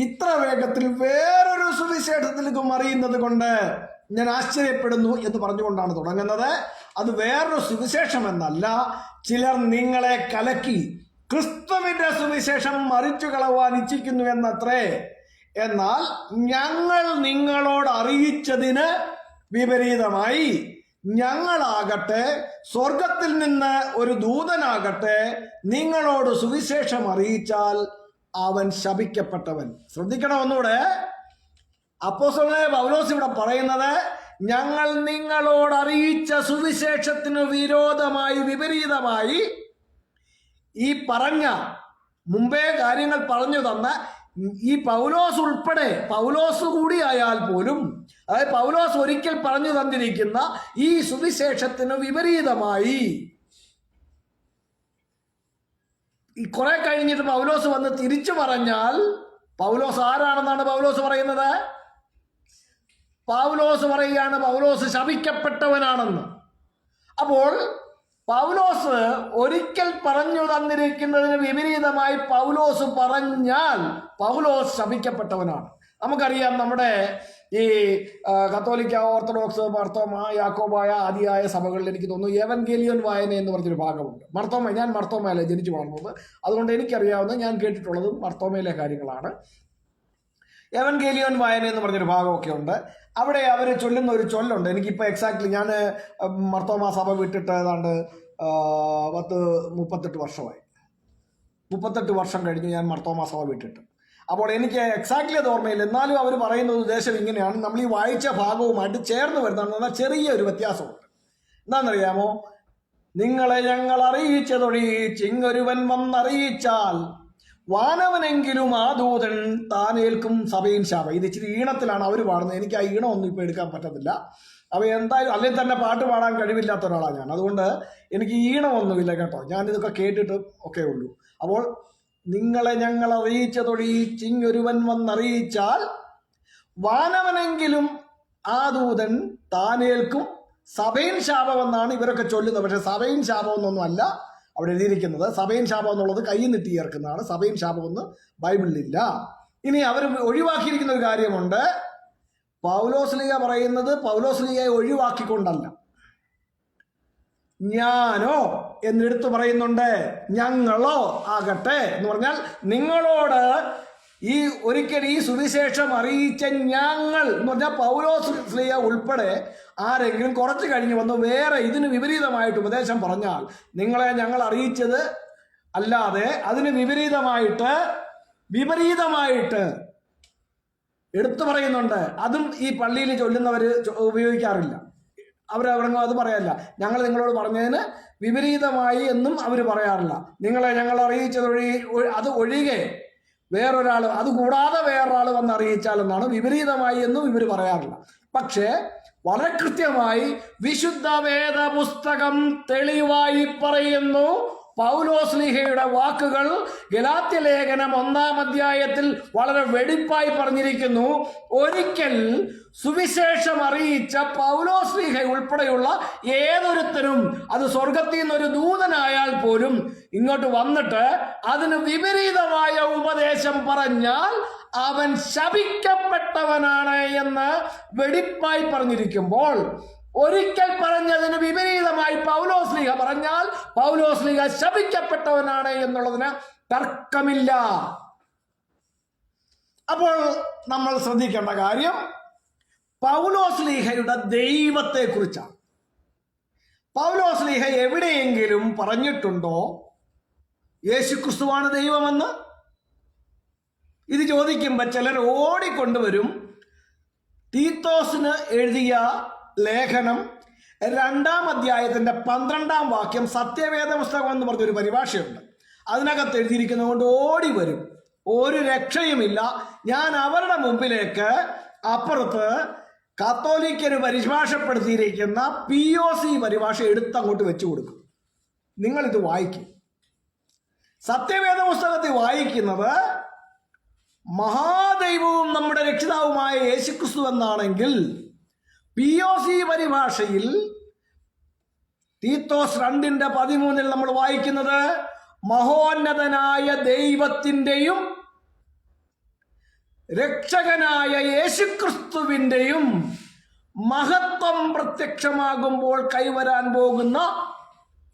ഇത്ര വേഗത്തിൽ വേറൊരു സുവിശേഷത്തിലേക്ക് മറിയുന്നത് കൊണ്ട് ഞാൻ ആശ്ചര്യപ്പെടുന്നു എന്ന് പറഞ്ഞുകൊണ്ടാണ് തുടങ്ങുന്നത്. അത് വേറൊരു സുവിശേഷം എന്നല്ല, ചിലർ നിങ്ങളെ കലക്കി ക്രിസ്തുവിന്റെ സുവിശേഷം മറിച്ചു കളവാൻ ഇച്ഛിക്കുന്നു എന്നത്രേ. എന്നാൽ ഞങ്ങൾ നിങ്ങളോട് അറിയിച്ചതിന് വിപരീതമായി ഞങ്ങളാകട്ടെ, സ്വർഗത്തിൽ നിന്ന് ഒരു ദൂതനാകട്ടെ, നിങ്ങളോട് സുവിശേഷം അറിയിച്ചാൽ അവൻ ശപിക്കപ്പെട്ടവൻ. ശ്രദ്ധിക്കണം ഒന്നുകൂടെ. അപ്പോസ്തലനായ പൗലോസ് ഇവിടെ പറയുന്നത്, ഞങ്ങൾ നിങ്ങളോട് അറിയിച്ച സുവിശേഷത്തിന് വിരോധമായി, വിപരീതമായി ഈ പറഞ്ഞ മുമ്പേ കാര്യങ്ങൾ പറഞ്ഞു തന്ന ഈ പൗലോസ് ഉൾപ്പെടെ, പൗലോസ് കൂടി ആയാൽ പോലും, അതായത് പൗലോസ് ഒരിക്കൽ പറഞ്ഞു തന്നിരിക്കുന്ന ഈ സുവിശേഷത്തിന് വിപരീതമായി കുറെ കഴിഞ്ഞിട്ട് പൗലോസ് വന്ന് തിരിച്ചു പറഞ്ഞാൽ, പൗലോസ് ആരാണെന്നാണ് പൗലോസ് പറയുന്നത്? പൗലോസ് പറയുകയാണ് പൗലോസ് ശപിക്കപ്പെട്ടവനാണെന്ന്. അപ്പോൾ പൗലോസ് ഒരിക്കൽ പറഞ്ഞു തന്നിരിക്കുന്നതിന് വിപരീതമായി പൗലോസ് പറഞ്ഞാൽ പൗലോസ് ശപിക്കപ്പെട്ടവനാണ്. നമുക്കറിയാം, നമ്മുടെ ഈ കത്തോലിക്ക, ഓർത്തഡോക്സ്, മർത്തോമ, യാക്കോബായ ആദിയായ സഭകളിൽ എനിക്ക് തോന്നുന്നു ഏവൻഗേലിയൻ വായന എന്ന് പറഞ്ഞൊരു ഭാഗമുണ്ട്. ഞാൻ മർത്തോമയിലെ ജനിച്ചു വളർന്നത്, അതുകൊണ്ട് എനിക്കറിയാവുന്ന, ഞാൻ കേട്ടിട്ടുള്ളതും മർത്തോമയിലെ കാര്യങ്ങളാണ്. എവൻഗേലിയോൻ വായന എന്ന് പറഞ്ഞൊരു ഭാഗമൊക്കെ ഉണ്ട്. അവിടെ അവർ ചൊല്ലുന്ന ഒരു ചൊല്ലുണ്ട്. എനിക്കിപ്പോൾ എക്സാക്ട്ലി ഞാൻ മർത്തോമാ സഭ വിട്ടിട്ട് ഏതാണ്ട് 38 വർഷമായി. 38 വർഷം കഴിഞ്ഞ് ഞാൻ മർത്തോമാ സഭ വിട്ടിട്ട്. അപ്പോൾ എനിക്ക് എക്സാക്ട്ലി അത് ഓർമ്മയില്ല. എന്നാലും അവർ പറയുന്ന ഉദ്ദേശം ഇങ്ങനെയാണ്. നമ്മൾ ഈ വായിച്ച ഭാഗവുമായിട്ട് ചേർന്ന് വരുന്നതെന്ന് ചെറിയൊരു വ്യത്യാസമുണ്ട്. എന്താണെന്നറിയാമോ? നിങ്ങളെ ഞങ്ങൾ അറിയിച്ചതൊഴിച്ചിങ്ങൊരുവൻ വന്നറിയിച്ചാൽ വാനവനെങ്കിലും ആ ദൂതൻ താനേൽക്കും സഭയിൻ ശാപം. ഇത് ഇച്ചിരി ഈണത്തിലാണ് അവർ പാടുന്നത്. എനിക്ക് ആ ഈണമൊന്നും ഇപ്പോൾ എടുക്കാൻ പറ്റത്തില്ല. അവ എന്തായാലും അല്ലെങ്കിൽ തന്നെ പാട്ട് പാടാൻ കഴിവില്ലാത്ത ഒരാളാണ് ഞാൻ. അതുകൊണ്ട് എനിക്ക് ഈണമൊന്നുമില്ല കേട്ടോ. ഞാനിതൊക്കെ കേട്ടിട്ട് ഒക്കെ ഉള്ളൂ. അപ്പോൾ നിങ്ങളെ ഞങ്ങൾ അറിയിച്ചതൊഴിച്ചിങ്ങൊരുവൻ വന്നറിയിച്ചാൽ വാനവനെങ്കിലും ആ ദൂതൻ താനേൽക്കും സഭയിൻ ശാപമെന്നാണ് ഇവരൊക്കെ ചൊല്ലുന്നത്. പക്ഷെ സഭയിൻ ശാപമെന്നൊന്നും അല്ല അവിടെ എഴുതിയിരിക്കുന്നത്. സഭയിൻ ശാപം എന്നുള്ളത് കയ്യിൽ നിട്ടി ചേർക്കുന്നതാണ്. സഭയിൻ ശാപമെന്ന് ബൈബിളിലില്ല. ഇനി അവർ ഒഴിവാക്കിയിരിക്കുന്ന ഒരു കാര്യമുണ്ട്. പൗലോസ്ലീഹ പറയുന്നത് പൗലോസ്ലീഹയെ ഒഴിവാക്കിക്കൊണ്ടല്ല. ഞാനോ എന്നെടുത്ത് പറയുന്നുണ്ട്, ഞങ്ങളോ ആകട്ടെ എന്ന് പറഞ്ഞാൽ നിങ്ങളോട് ഈ ഒരിക്കൽ ഈ സുവിശേഷം അറിയിച്ച ഞങ്ങൾ എന്ന് പറഞ്ഞാൽ പൗലോസ്ലീഹ ഉൾപ്പെടെ ആരെങ്കിലും കുറച്ച് കഴിഞ്ഞ് വന്ന് വേറെ ഇതിന് വിപരീതമായിട്ട് ഉപദേശം പറഞ്ഞാൽ നിങ്ങളെ ഞങ്ങൾ അറിയിച്ചത് അല്ലാതെ അതിന് വിപരീതമായിട്ട് എടുത്തു പറയുന്നുണ്ട്. അതും ഈ പള്ളിയിൽ ചൊല്ലുന്നവർ ഉപയോഗിക്കാറില്ല. അവരവിടെ അത് പറയാറില്ല. ഞങ്ങൾ നിങ്ങളോട് പറഞ്ഞതിന് വിപരീതമായി എന്നും അവർ പറയാറില്ല. നിങ്ങളെ ഞങ്ങൾ അറിയിച്ചതൊഴി അത് ഒഴികെ വേറൊരാൾ, അതുകൂടാതെ വേറൊരാൾ വന്ന് അറിയിച്ചാലെന്നാണ്. വിപരീതമായി എന്നും ഇവർ പറയാറില്ല. പക്ഷേ വളരെ കൃത്യമായി വിശുദ്ധ വേദ പുസ്തകം തെളിവായി പറയുന്നു. പൗലോസ്ലീഹയുടെ വാക്കുകൾ ഗലാത്യ ലേഖനം 1-ാം അധ്യായത്തിൽ വളരെ വെടിപ്പായി പറഞ്ഞിരിക്കുന്നു. ഒരിക്കൽ സുവിശേഷം അറിയിച്ച പൗലോസ്ലീഹ ഉൾപ്പെടെയുള്ള ഏതൊരുത്തരും, അത് സ്വർഗത്തിൽ നിന്നൊരു ദൂതനായാൽ പോലും, ഇങ്ങോട്ട് വന്നിട്ട് അതിന് വിപരീതമായ ഉപദേശം പറഞ്ഞാൽ അവൻ ശപിക്കപ്പെട്ടവനാണ് എന്ന് വെടിപ്പായി പറഞ്ഞിരിക്കുമ്പോൾ, ഒരിക്കൽ പറഞ്ഞതിന് വിപരീതമായി പൗലോസ്ലീഹ പറഞ്ഞാൽ പൗലോസ്ലീഹ ശപിക്കപ്പെട്ടവനാണ് എന്നുള്ളതിന് തർക്കമില്ല. അപ്പോൾ നമ്മൾ ശ്രദ്ധിക്കേണ്ട കാര്യം പൗലോസ്ലീഹയുടെ ദൈവത്തെക്കുറിച്ചാണ്. പൗലോസ്ലീഹ എവിടെയെങ്കിലും പറഞ്ഞിട്ടുണ്ടോ യേശുക്രിസ്തുവാണ് ദൈവമെന്ന്? ഇത് ചോദിക്കുമ്പോൾ ചിലർ ഓടിക്കൊണ്ടുവരും തീത്തോസിന് എഴുതിയ ലേഖനം 2-ാം അധ്യായത്തിന്റെ 12-ാം വാക്യം, സത്യവേദ പുസ്തകം എന്ന് പറഞ്ഞൊരു പരിഭാഷയുണ്ട്. അതിനകത്ത് എഴുതിയിരിക്കുന്നത് കൊണ്ട് ഓടി വരും. ഒരു രക്ഷയുമില്ല. ഞാൻ അവരുടെ മുമ്പിലേക്ക് അപ്പുറത്ത് കത്തോലിക്കര് പരിഭാഷപ്പെടുത്തിയിരിക്കുന്ന POC പരിഭാഷ എടുത്തങ്ങോട്ട് വെച്ചു കൊടുക്കും. നിങ്ങളിത് വായിക്കും. സത്യവേദ പുസ്തകത്തിൽ വായിക്കുന്നത് മഹാദൈവവും നമ്മുടെ രക്ഷിതാവുമായ യേശുക്രിസ്തു എന്നാണെങ്കിൽ, POC പരിഭാഷയിൽ തീത്തോസ് 2:13 നമ്മൾ വായിക്കുന്നത് മഹോന്നതനായ ദൈവത്തിൻ്റെയും രക്ഷകനായ യേശുക്രിസ്തുവിൻ്റെയും മഹത്വം പ്രത്യക്ഷമാകുമ്പോൾ കൈവരാൻ പോകുന്ന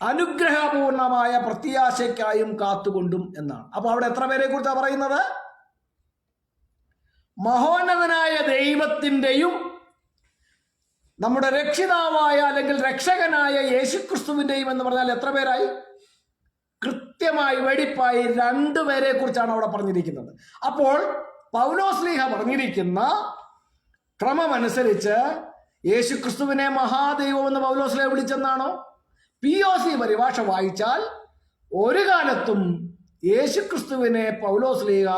അനുഗ്രഹപൂർണമായ പ്രത്യാശയ്ക്കായും കാത്തുകൊണ്ടും എന്നാണ്. അപ്പൊ അവിടെ എത്ര പേരെ കുറിച്ചാണ് പറയുന്നത്? മഹോന്നതനായ ദൈവത്തിൻ്റെയും നമ്മുടെ രക്ഷിതാവായ അല്ലെങ്കിൽ രക്ഷകനായ യേശുക്രിസ്തുവിൻ്റെയും എന്ന് പറഞ്ഞാൽ എത്ര പേരായി? കൃത്യമായി വെടിപ്പായി 2 പേരെ കുറിച്ചാണ് അവിടെ പറഞ്ഞിരിക്കുന്നത്. അപ്പോൾ പൗലോസ്ലീഹ പറഞ്ഞിരിക്കുന്ന ക്രമമനുസരിച്ച് യേശുക്രിസ്തുവിനെ മഹാദൈവം എന്ന് പൗലോസ്ലീഹ വിളിച്ചെന്നാണോ? POC പരിഭാഷ വായിച്ചാൽ ഒരു കാലത്തും യേശുക്രിസ്തുവിനെ പൗലോസ്ലീഹ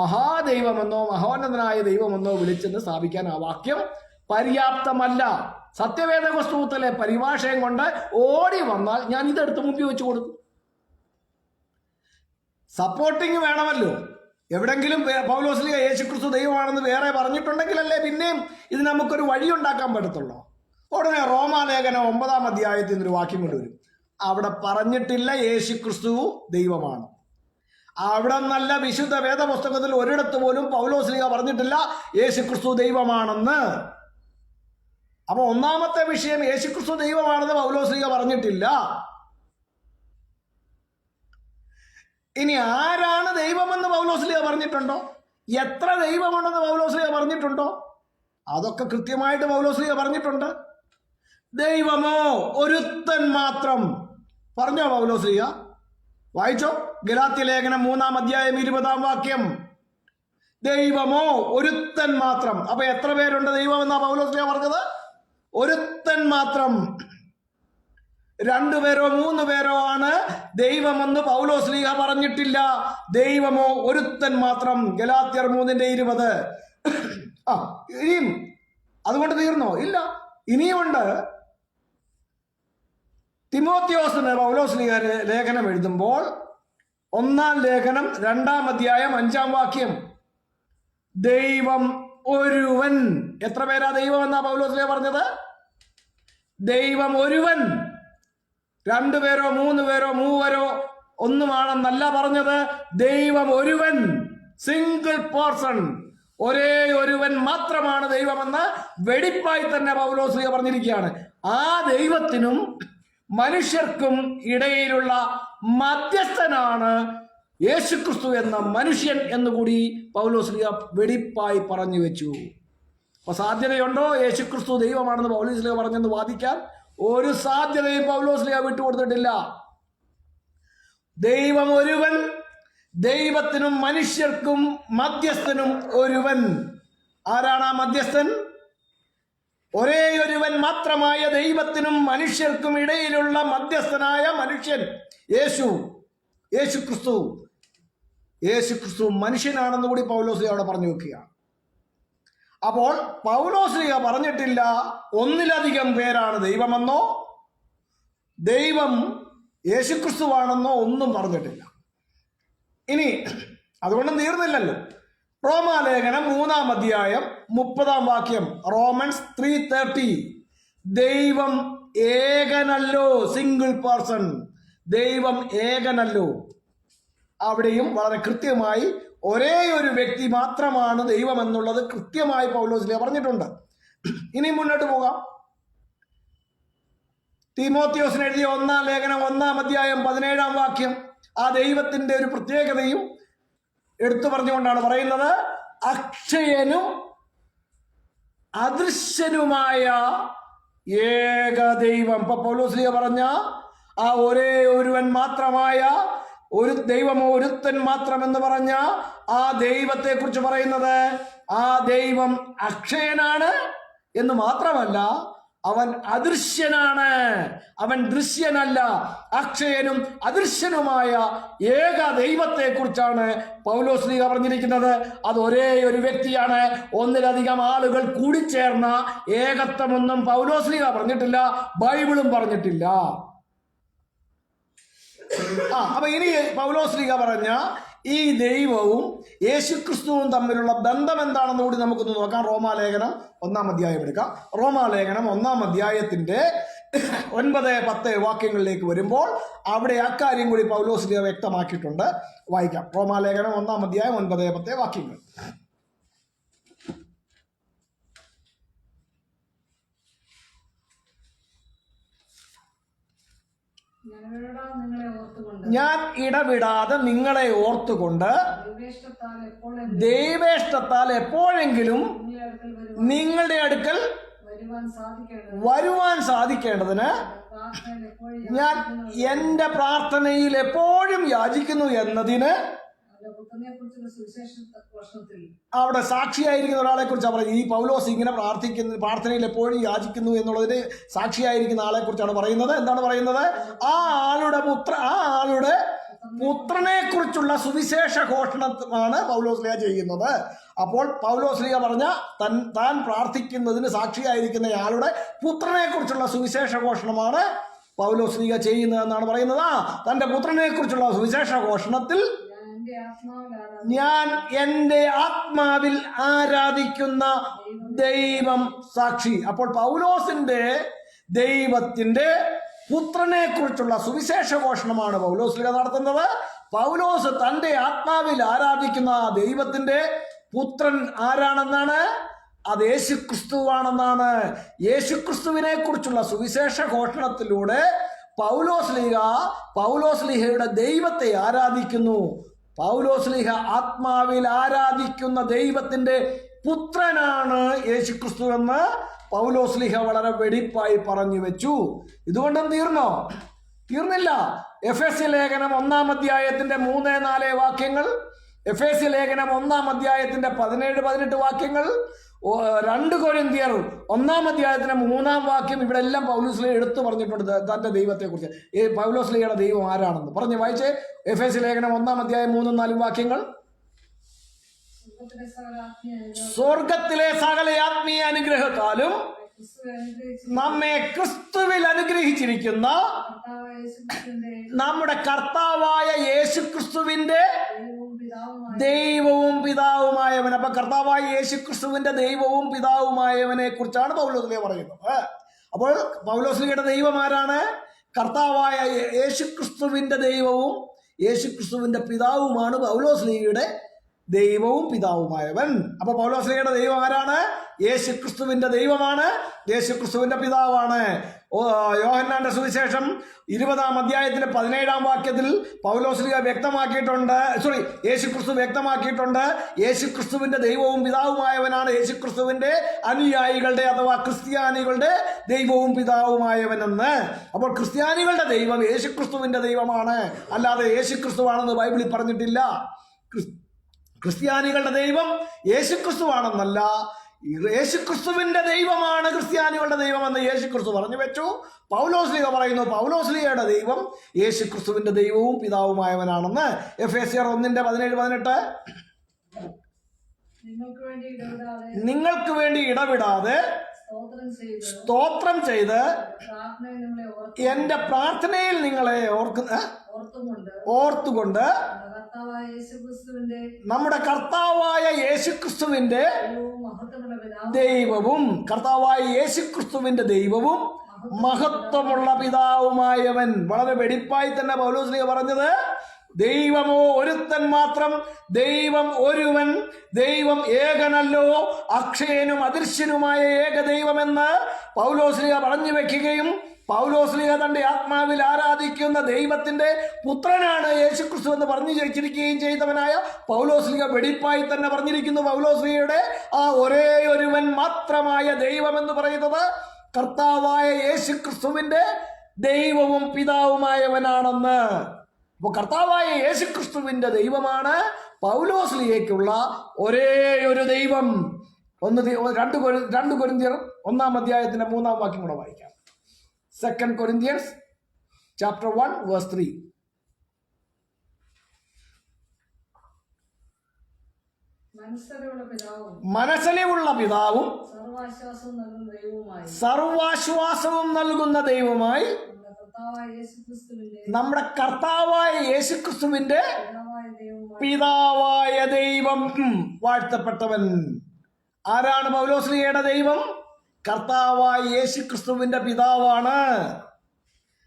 മഹാദൈവമെന്നോ മഹോന്നതനായ ദൈവമെന്നോ വിളിച്ചെന്ന് സ്ഥാപിക്കാൻ ആ വാക്യം പര്യാപ്തമല്ല. സത്യവേദ പുസ്തകത്തിലെ പരിഭാഷയും കൊണ്ട് ഓടി വന്നാൽ ഞാൻ ഇതെടുത്ത് മുമ്പിൽ വെച്ച് കൊടുക്കും. സപ്പോർട്ടിങ് വേണമല്ലോ. എവിടെങ്കിലും പൗലോസ്ലീഹ യേശുക്രിസ്തു ദൈവമാണെന്ന് വേറെ പറഞ്ഞിട്ടുണ്ടെങ്കിലല്ലേ പിന്നെയും ഇത് നമുക്കൊരു വഴി ഉണ്ടാക്കാൻ പറ്റത്തുള്ളൂ. ഉടനെ റോമാലേഖനം 9-ാം അധ്യായത്തിൽ നിന്നൊരു വാക്യം കൊണ്ടുവരും. അവിടെ പറഞ്ഞിട്ടില്ല യേശുക്രിസ്തു ദൈവമാണ്. അവിടെ നല്ല വിശുദ്ധ വേദപുസ്തകത്തിൽ ഒരിടത്ത് പോലും പൗലോസ്ലീഹ പറഞ്ഞിട്ടില്ല യേശുക്രിസ്തു ദൈവമാണെന്ന്. അപ്പൊ ഒന്നാമത്തെ വിഷയം യേശുക്രിസ്തു ദൈവമാണെന്ന് പൗലോസ്ലീഹ പറഞ്ഞിട്ടില്ല. ഇനി ആരാണ് ദൈവമെന്ന് പൗലോസ്ലീഹ പറഞ്ഞിട്ടുണ്ടോ? എത്ര ദൈവമുണ്ടെന്ന് പൗലോസ്ലീഹ പറഞ്ഞിട്ടുണ്ടോ? അതൊക്കെ കൃത്യമായിട്ട് പൗലോസ്ലീഹ പറഞ്ഞിട്ടുണ്ട്. ദൈവമോ ഒരുത്തൻ മാത്രം പറഞ്ഞോ പൗലോസ്ലീഹ? വായിച്ചോ, ഗലാത്യ ലേഖനം 3-ാം അധ്യായം 20-ാം വാക്യം. ദൈവമോ ഒരുത്തൻ മാത്രം. അപ്പൊ എത്ര പേരുണ്ട് ദൈവം എന്നാ പൗലോസ്ലീഹ പറഞ്ഞത്? ഒരുത്തൻ മാത്രം. 2 പേരോ 3 പേരോ ആണ് ദൈവമെന്ന് പൗലോസ്ലീഹ പറഞ്ഞിട്ടില്ല. ദൈവമോ ഒരുത്തൻ മാത്രം. ഗലാത്യർ 3:20. ഇനിയും അതുകൊണ്ട് തീർന്നോ? ഇല്ല, ഇനിയുമുണ്ട്. തിമോത്തിയോസിന് പൗലോസ്ലീഹ ലേഖനം എഴുതുമ്പോൾ 1-ാം ലേഖനം 2-ാം അധ്യായം 5-ാം വാക്യം. ദൈവം ഒരുവൻ. എത്ര പേരാ ദൈവം എന്നാ പൗലോസ്ലീഹ പറഞ്ഞത്? ദൈവം ഒരുവൻ. 2 പേരോ 3 പേരോ 3 ഒന്നുമാണെന്നല്ല പറഞ്ഞത്. ദൈവം ഒരുവൻ, സിംഗിൾ പേഴ്സൺ, ഒരേ ഒരുവൻ മാത്രമാണ് ദൈവമെന്ന് വെടിപ്പായി തന്നെ പൗലോസ്ലീഹ പറഞ്ഞിരിക്കുകയാണ്. ആ ദൈവത്തിനും മനുഷ്യർക്കും ഇടയിലുള്ള മധ്യസ്ഥനാണ് യേശുക്രിസ്തു എന്ന മനുഷ്യൻ എന്നുകൂടി പൗലോസ്ലീഹ വെടിപ്പായി പറഞ്ഞു വെച്ചു. അപ്പൊ സാധ്യതയുണ്ടോ യേശുക്രിസ്തു ദൈവമാണെന്ന് പൗലോസ്ലീഹ പറഞ്ഞെന്ന് വാദിക്കാൻ? ഒരു സാധ്യതയും പൗലോസ്ലീഹ വിട്ടുകൊടുത്തിട്ടില്ല. ദൈവം ഒരുവൻ, ദൈവത്തിനും മനുഷ്യർക്കും മധ്യസ്ഥനും ഒരുവൻ. ആരാണ് ആ മധ്യസ്ഥൻ? ഒരേ ഒരുവൻ മാത്രമായ ദൈവത്തിനും മനുഷ്യർക്കും ഇടയിലുള്ള മധ്യസ്ഥനായ മനുഷ്യൻ യേശുക്രിസ്തു. യേശുക്രിസ്തു മനുഷ്യനാണെന്ന് കൂടി പൗലോസ്ലീഹ അവിടെ പറഞ്ഞു വെക്കുകയാണ്. അപ്പോൾ പൗലോസ്ലീഹ പറഞ്ഞിട്ടില്ല ഒന്നിലധികം പേരാണ് ദൈവമെന്നോ ദൈവം യേശുക്രിസ്തുവാണെന്നോ ഒന്നും പറഞ്ഞിട്ടില്ല. ഇനി അതുകൊണ്ട് തീർന്നില്ലല്ലോ. റോമാലേഖനം 3-ാം അധ്യായം 30-ാം വാക്യം. റോമൻസ് 3:30. ദൈവം ഏകനല്ലോ, സിംഗിൾ പേഴ്സൺ. ദൈവം ഏകനല്ലോ. അവിടെയും വളരെ കൃത്യമായി ഒരേ ഒരു വ്യക്തി മാത്രമാണ് ദൈവം എന്നുള്ളത് കൃത്യമായി പൗലോസ്ലീഹ പറഞ്ഞിട്ടുണ്ട്. ഇനി മുന്നോട്ട് പോകാം. തീമോത്തിയോസിന് എഴുതിയ 1-ാം ലേഖനം 1-ാം അധ്യായം 17-ാം വാക്യം. ആ ദൈവത്തിന്റെ ഒരു പ്രത്യേകതയും എടുത്തു പറഞ്ഞുകൊണ്ടാണ് പറയുന്നത്. അക്ഷയനും അദൃശ്യനുമായ ഏക ദൈവം. ഇപ്പൊ പൗലോസ്ലീഹ പറഞ്ഞ ആ ഒരേ ഒരുവൻ മാത്രമായ ഒരു ദൈവമോ ഒരുത്തൻ മാത്രം എന്ന് പറഞ്ഞ ആ ദൈവത്തെ കുറിച്ച് പറയുന്നത്, ആ ദൈവം അക്ഷയനാണ് എന്ന് മാത്രമല്ല, അവൻ അദൃശ്യനാണ്, അവൻ ദൃശ്യനല്ല. അക്ഷയനും അദൃശ്യനുമായ ഏക ദൈവത്തെ കുറിച്ചാണ് പൗലോസ്ലീഹ പറഞ്ഞിരിക്കുന്നത്. അത് ഒരേ ഒരു വ്യക്തിയാണ്. ഒന്നിലധികം ആളുകൾ കൂടിച്ചേർന്ന ഏകത്വമൊന്നും പൗലോസ്ലീഹ പറഞ്ഞിട്ടില്ല, ബൈബിളും പറഞ്ഞിട്ടില്ല. അപ്പൊ ഇനി പൗലോസ്ലീഹ പറഞ്ഞ ഈ ദൈവവും യേശുക്രിസ്തുവും തമ്മിലുള്ള ബന്ധം എന്താണെന്ന് കൂടി നമുക്കൊന്ന് നോക്കാം. റോമാലേഖനം 1-ാം അധ്യായം എടുക്കാം. റോമാലേഖനം 1-ാം അധ്യായത്തിന്റെ 9-10 വാക്യങ്ങളിലേക്ക് വരുമ്പോൾ അവിടെ അക്കാര്യം കൂടി പൗലോസ്ലീഹ വ്യക്തമാക്കിയിട്ടുണ്ട്. വായിക്കാം. റോമാലേഖനം 1-ാം അധ്യായം 9-10 വാക്യങ്ങൾ. ഞാൻ ഇടവിടാതെ നിങ്ങളെ ഓർത്തുകൊണ്ട് ദൈവേഷ്ടത്താൽ എപ്പോഴെങ്കിലും നിങ്ങളുടെ അടുക്കൽ വരുവാൻ സാധിക്കേണ്ടതിന് ഞാൻ എൻ്റെ പ്രാർത്ഥനയിൽ എപ്പോഴും യാചിക്കുന്നു എന്നതിന് അവിടെ സാക്ഷിയായിരിക്കുന്ന ഒരാളെ കുറിച്ചാണ് പറയുന്നത്. ഈ പൗലോസ് ഇങ്ങനെ പ്രാർത്ഥനയിൽ എപ്പോഴും യാചിക്കുന്നു എന്നുള്ളതിന് സാക്ഷിയായിരിക്കുന്ന ആളെ കുറിച്ചാണ് പറയുന്നത്. എന്താണ് പറയുന്നത്? ആ ആളുടെ പുത്രനെ കുറിച്ചുള്ള സുവിശേഷ ഘോഷണമാണ് പൗലോസ്ലീഹ ചെയ്യുന്നത്. അപ്പോൾ പൗലോസ്ലീഹ പറഞ്ഞ താൻ പ്രാർത്ഥിക്കുന്നതിന് സാക്ഷിയായിരിക്കുന്ന ആളുടെ പുത്രനെ കുറിച്ചുള്ള സുവിശേഷ ഘോഷണമാണ് പൗലോസ്ലീഹ ചെയ്യുന്നതെന്നാണ് പറയുന്നത്. തന്റെ പുത്രനെ കുറിച്ചുള്ള സുവിശേഷ ഘോഷണത്തിൽ ഞാൻ എൻ്റെ ആത്മാവിൽ ആരാധിക്കുന്ന ദൈവം സാക്ഷി. അപ്പോൾ പൗലോസിന്റെ ദൈവത്തിന്റെ പുത്രനെ കുറിച്ചുള്ള സുവിശേഷ ഘോഷണമാണ് പൗലോസ്ലീഹ നടത്തുന്നത്. പൗലോസ് തന്റെ ആത്മാവിൽ ആരാധിക്കുന്ന ദൈവത്തിന്റെ പുത്രൻ ആരാണെന്നാണ്? അത് യേശുക്രിസ്തുവാണെന്നാണ്. യേശുക്രിസ്തുവിനെ കുറിച്ചുള്ള സുവിശേഷ ഘോഷണത്തിലൂടെ പൗലോസ്ലീഹയുടെ ദൈവത്തെ ആരാധിക്കുന്നു. പൗലോസ്ലീഹ ആത്മാവിൽ ആരാധിക്കുന്ന ദൈവത്തിന്റെ പുത്രനാണ് യേശുക്രിസ്തു എന്ന് പൗലോസ്ലീഹ വളരെ വെടിപ്പായി പറഞ്ഞു വെച്ചു. ഇതുകൊണ്ടും തീർന്നില്ല. എഫേസ്യ ലേഖനം 1-ാം അധ്യായത്തിന്റെ 3-4 വാക്യങ്ങൾ, എഫേസ്യ ലേഖനം 1-ാം അധ്യായത്തിന്റെ 17-18 വാക്യങ്ങൾ, 2 കൊരിന്ത്യർ 1-ാം അധ്യായത്തിന്റെ 3-ാം വാക്യം, ഇവിടെ എല്ലാം പൗലോസ്ലീഹ എടുത്തു പറഞ്ഞിട്ടുണ്ട് തന്റെ ദൈവത്തെക്കുറിച്ച്. ഈ പൗലോസ്ലീഹയുടെ ദൈവം ആരാണെന്ന് പറഞ്ഞ് വായിച്ചേ. എഫേസ്യ ലേഖനം 1-ാം അധ്യായം 3-4 വാക്യങ്ങൾ. സ്വർഗത്തിലെ സകല ആത്മീയ അനുഗ്രഹത്താലും നമ്മെ ക്രിസ്തുവിൽ അനുഗ്രഹിച്ചിരിക്കുന്ന നമ്മുടെ കർത്താവായ യേശുക്രിസ്തുവിന്റെ ദൈവവും പിതാവുമായവൻ. അപ്പൊ കർത്താവായ യേശുക്രിസ്തുവിന്റെ ദൈവവും പിതാവുമായവനെ കുറിച്ചാണ് പൗലോസ്ലീഹ പറയുന്നത്. അപ്പോൾ പൗലോസ്ലീഹയുടെ ദൈവം ആരാണ്? കർത്താവായ യേശുക്രിസ്തുവിന്റെ ദൈവവും യേശുക്രിസ്തുവിന്റെ പിതാവുമാണ് പൗലോസ്ലീഹയുടെ ദൈവവും പിതാവുമായവൻ. അപ്പൊ പൗലോസ്ലീഹയുടെ ദൈവം ആരാണ്? യേശുക്രിസ്തുവിന്റെ ദൈവമാണ്, യേശുക്രിസ്തുവിന്റെ പിതാവാണ്. യോഹന്നാന്റെ സുവിശേഷം 20-ാം അധ്യായത്തിന്റെ 17-ാം വാക്യത്തിൽ പൗലോസ്ലീഹ യേശുക്രിസ്തു വ്യക്തമാക്കിയിട്ടുണ്ട്. യേശുക്രിസ്തുവിന്റെ ദൈവവും പിതാവുമായവനാണ് യേശുക്രിസ്തുവിന്റെ അനുയായികളുടെ അഥവാ ക്രിസ്ത്യാനികളുടെ ദൈവവും പിതാവുമായവനെന്ന്. അപ്പോൾ ക്രിസ്ത്യാനികളുടെ ദൈവം യേശുക്രിസ്തുവിന്റെ ദൈവമാണ്, അല്ലാതെ യേശുക്രിസ്തുവാണെന്ന് ബൈബിളിൽ പറഞ്ഞിട്ടില്ല. ക്രിസ്ത്യാനികളുടെ ദൈവം യേശുക്രിസ്തുവാണെന്നല്ല, യേശുക്രിസ്തുവിന്റെ ദൈവമാണ് ക്രിസ്ത്യാനികളുടെ ദൈവമെന്ന് യേശുക്രിസ്തു പറഞ്ഞു വെച്ചു. പൗലോസ്ലീഹ പറയുന്നു പൗലോസ്ലീഹയുടെ ദൈവം യേശുക്രിസ്തുവിന്റെ ദൈവവും പിതാവുമായവനാണെന്ന്. എഫേസ്യർ 1:17-18 നിങ്ങൾക്ക് വേണ്ടി ഇടവിടാതെ സ്തോത്രം ചെയ്ത് എന്റെ പ്രാർത്ഥനയിൽ നിങ്ങളെ ഓർത്തുകൊണ്ട് നമ്മുടെ കർത്താവായ യേശുക്രിസ്തുവിന്റെ ദൈവവും മഹത്വമുള്ള പിതാവുമായവൻ. വളരെ വെടിപ്പായി തന്നെ പൗലോസ്ലീഹ പറഞ്ഞത്, ദൈവമോ ഒരുത്തൻ മാത്രം, ദൈവം ഒരുവൻ, ദൈവം ഏകനല്ലോ, അക്ഷയനും അദൃശ്യനുമായ ഏകദൈവമെന്ന് പൗലോസ്ലീഹ പറഞ്ഞു വെക്കുകയും പൗലോസ്ലീഹ തന്റെ ആത്മാവിൽ ആരാധിക്കുന്ന ദൈവത്തിന്റെ പുത്രനാണ് യേശുക്രിസ്തു എന്ന് പറഞ്ഞു വെച്ചിരിക്കുകയും ചെയ്തവനായ പൗലോസ്ലീഹ വെടിപ്പായി തന്നെ പറഞ്ഞിരിക്കുന്നു. പൗലോസ്ലീഹയുടെ ആ ഒരേ ഒരുവൻ മാത്രമായ ദൈവം എന്ന് പറയുന്നത് കർത്താവായ യേശുക്രിസ്തുവിന്റെ ദൈവവും പിതാവുമായവനാണെന്ന്. അപ്പോൾ കർത്താവായ യേശുക്രിസ്തുവിന്റെ ദൈവമാണ് പൗലോസ്ലീഹയ്ക്കുള്ള ഒരേ ഒരു ദൈവം. 2 കൊരിന്ത്യർ 1-ാം അധ്യായത്തിന്റെ 3-ാം വാക്യം കൂടെ വായിക്കാം. 2 Corinthians chapter 1 verse 3. മനസ്സിലുള്ള പിതാവും സർവാശ്വാസവും നൽകുന്ന ദൈവമായി നമ്മുടെ കർത്താവായ യേശുക്രിസ്തുവിന്റെ പിതാവായ ദൈവം വാഴ്ത്തപ്പെട്ടവൻ. ആരാണ് പൗലോസ്ലീഹയുടെ ദൈവം? കർത്താവായ യേശുക്രിസ്തുവിന്റെ പിതാവാണ്,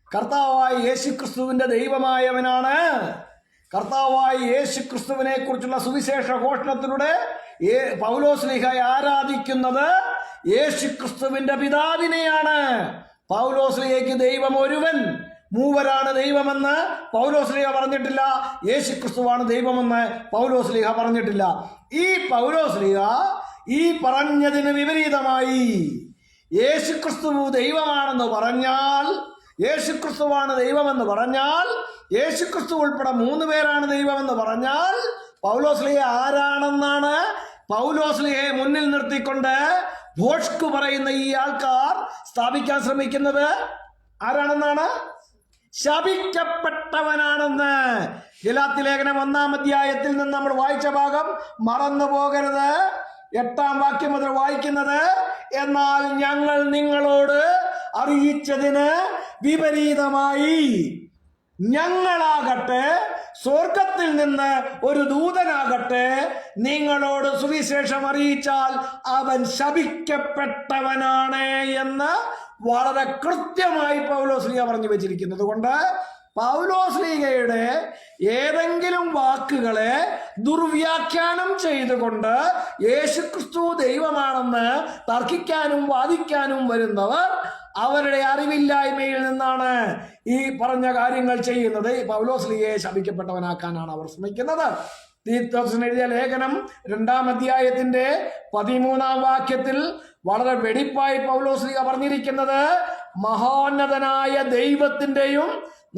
കർത്താവായ യേശുക്രിസ്തുവിന്റെ ദൈവമായവനാണ്. കർത്താവായ യേശുക്രിസ്തുവിനെ കുറിച്ചുള്ള സുവിശേഷ ഘോഷണത്തിലൂടെ പൗലോസ്ലീഹ ആരാധിക്കുന്നത് യേശുക്രിസ്തുവിന്റെ പിതാവിനെയാണ്. പൗലോസ്ലീഹയ്ക്ക് ദൈവം ഒരുവൻ, മൂവരാണ് ദൈവമെന്ന് പൗലോസ്ലീഹ പറഞ്ഞിട്ടില്ല. യേശുക്രിസ്തുവാണ് ദൈവമെന്ന് പൗലോസ്ലീഹ പറഞ്ഞിട്ടില്ല. ഈ പൗലോസ്ലീഹ ഈ പറഞ്ഞതിന് വിപരീതമായി യേശുക്രിസ്തു ദൈവമാണെന്ന് പറഞ്ഞാൽ, യേശുക്രിസ്തുവാണ് ദൈവമെന്ന് പറഞ്ഞാൽ, യേശുക്രിസ്തു ഉൾപ്പെടെ 3 പേരാണ് ദൈവമെന്ന് പറഞ്ഞാൽ പൗലോസ്ലീഹ ആരാണെന്നാണ് പൗലോസ്ലീഹയെ മുന്നിൽ നിർത്തിക്കൊണ്ട് ഭോഷ്ക് പറയുന്ന ഈ ആൾക്കാർ സ്ഥാപിക്കാൻ ശ്രമിക്കുന്നത്. ആരാണെന്നാണ്? ശപിക്കപ്പെട്ടവനാണെന്ന്. ഗലാത്യ ലേഖനം 1-ാം അധ്യായത്തിൽ നിന്ന് നമ്മൾ വായിച്ച ഭാഗം മറന്നു പോകരുത്. 8-ാം വാക്യം മുതൽ വായിക്കുന്നത്, എന്നാൽ ഞങ്ങൾ നിങ്ങളോട് അറിയിച്ചതിന് വിപരീതമായി ഞങ്ങളാകട്ടെ, സ്വർഗത്തിൽ നിന്ന് ഒരു ദൂതനാകട്ടെ, നിങ്ങളോട് സുവിശേഷം അറിയിച്ചാൽ അവൻ ശപിക്കപ്പെട്ടവനാണ് എന്ന് വളരെ കൃത്യമായി പൗലോസ്ലീഹ പറഞ്ഞു വെച്ചിരിക്കുന്നത് കൊണ്ട് പൗലോസ്ലീഹയുടെ ഏതെങ്കിലും വാക്കുകളെ ദുർവ്യാഖ്യാനം ചെയ്തുകൊണ്ട് യേശുക്രിസ്തു ദൈവമാണെന്ന് തർക്കിക്കാനും വാദിക്കാനും വരുന്നവർ അവരുടെ അറിവില്ലായ്മയിൽ നിന്നാണ് ഈ പറഞ്ഞ കാര്യങ്ങൾ ചെയ്യുന്നത്. പൗലോസ്ലീഹയെ ശപിക്കപ്പെട്ടവനാക്കാനാണ് അവർ ശ്രമിക്കുന്നത്. തീത്തോസിന് എഴുതിയ ലേഖനം 2-ാം അധ്യായത്തിന്റെ 13-ാം വാക്യത്തിൽ വളരെ വെടിപ്പായി പൗലോസ്ലീഹ പറഞ്ഞിരിക്കുന്നത് മഹോന്നതനായ ദൈവത്തിന്റെയും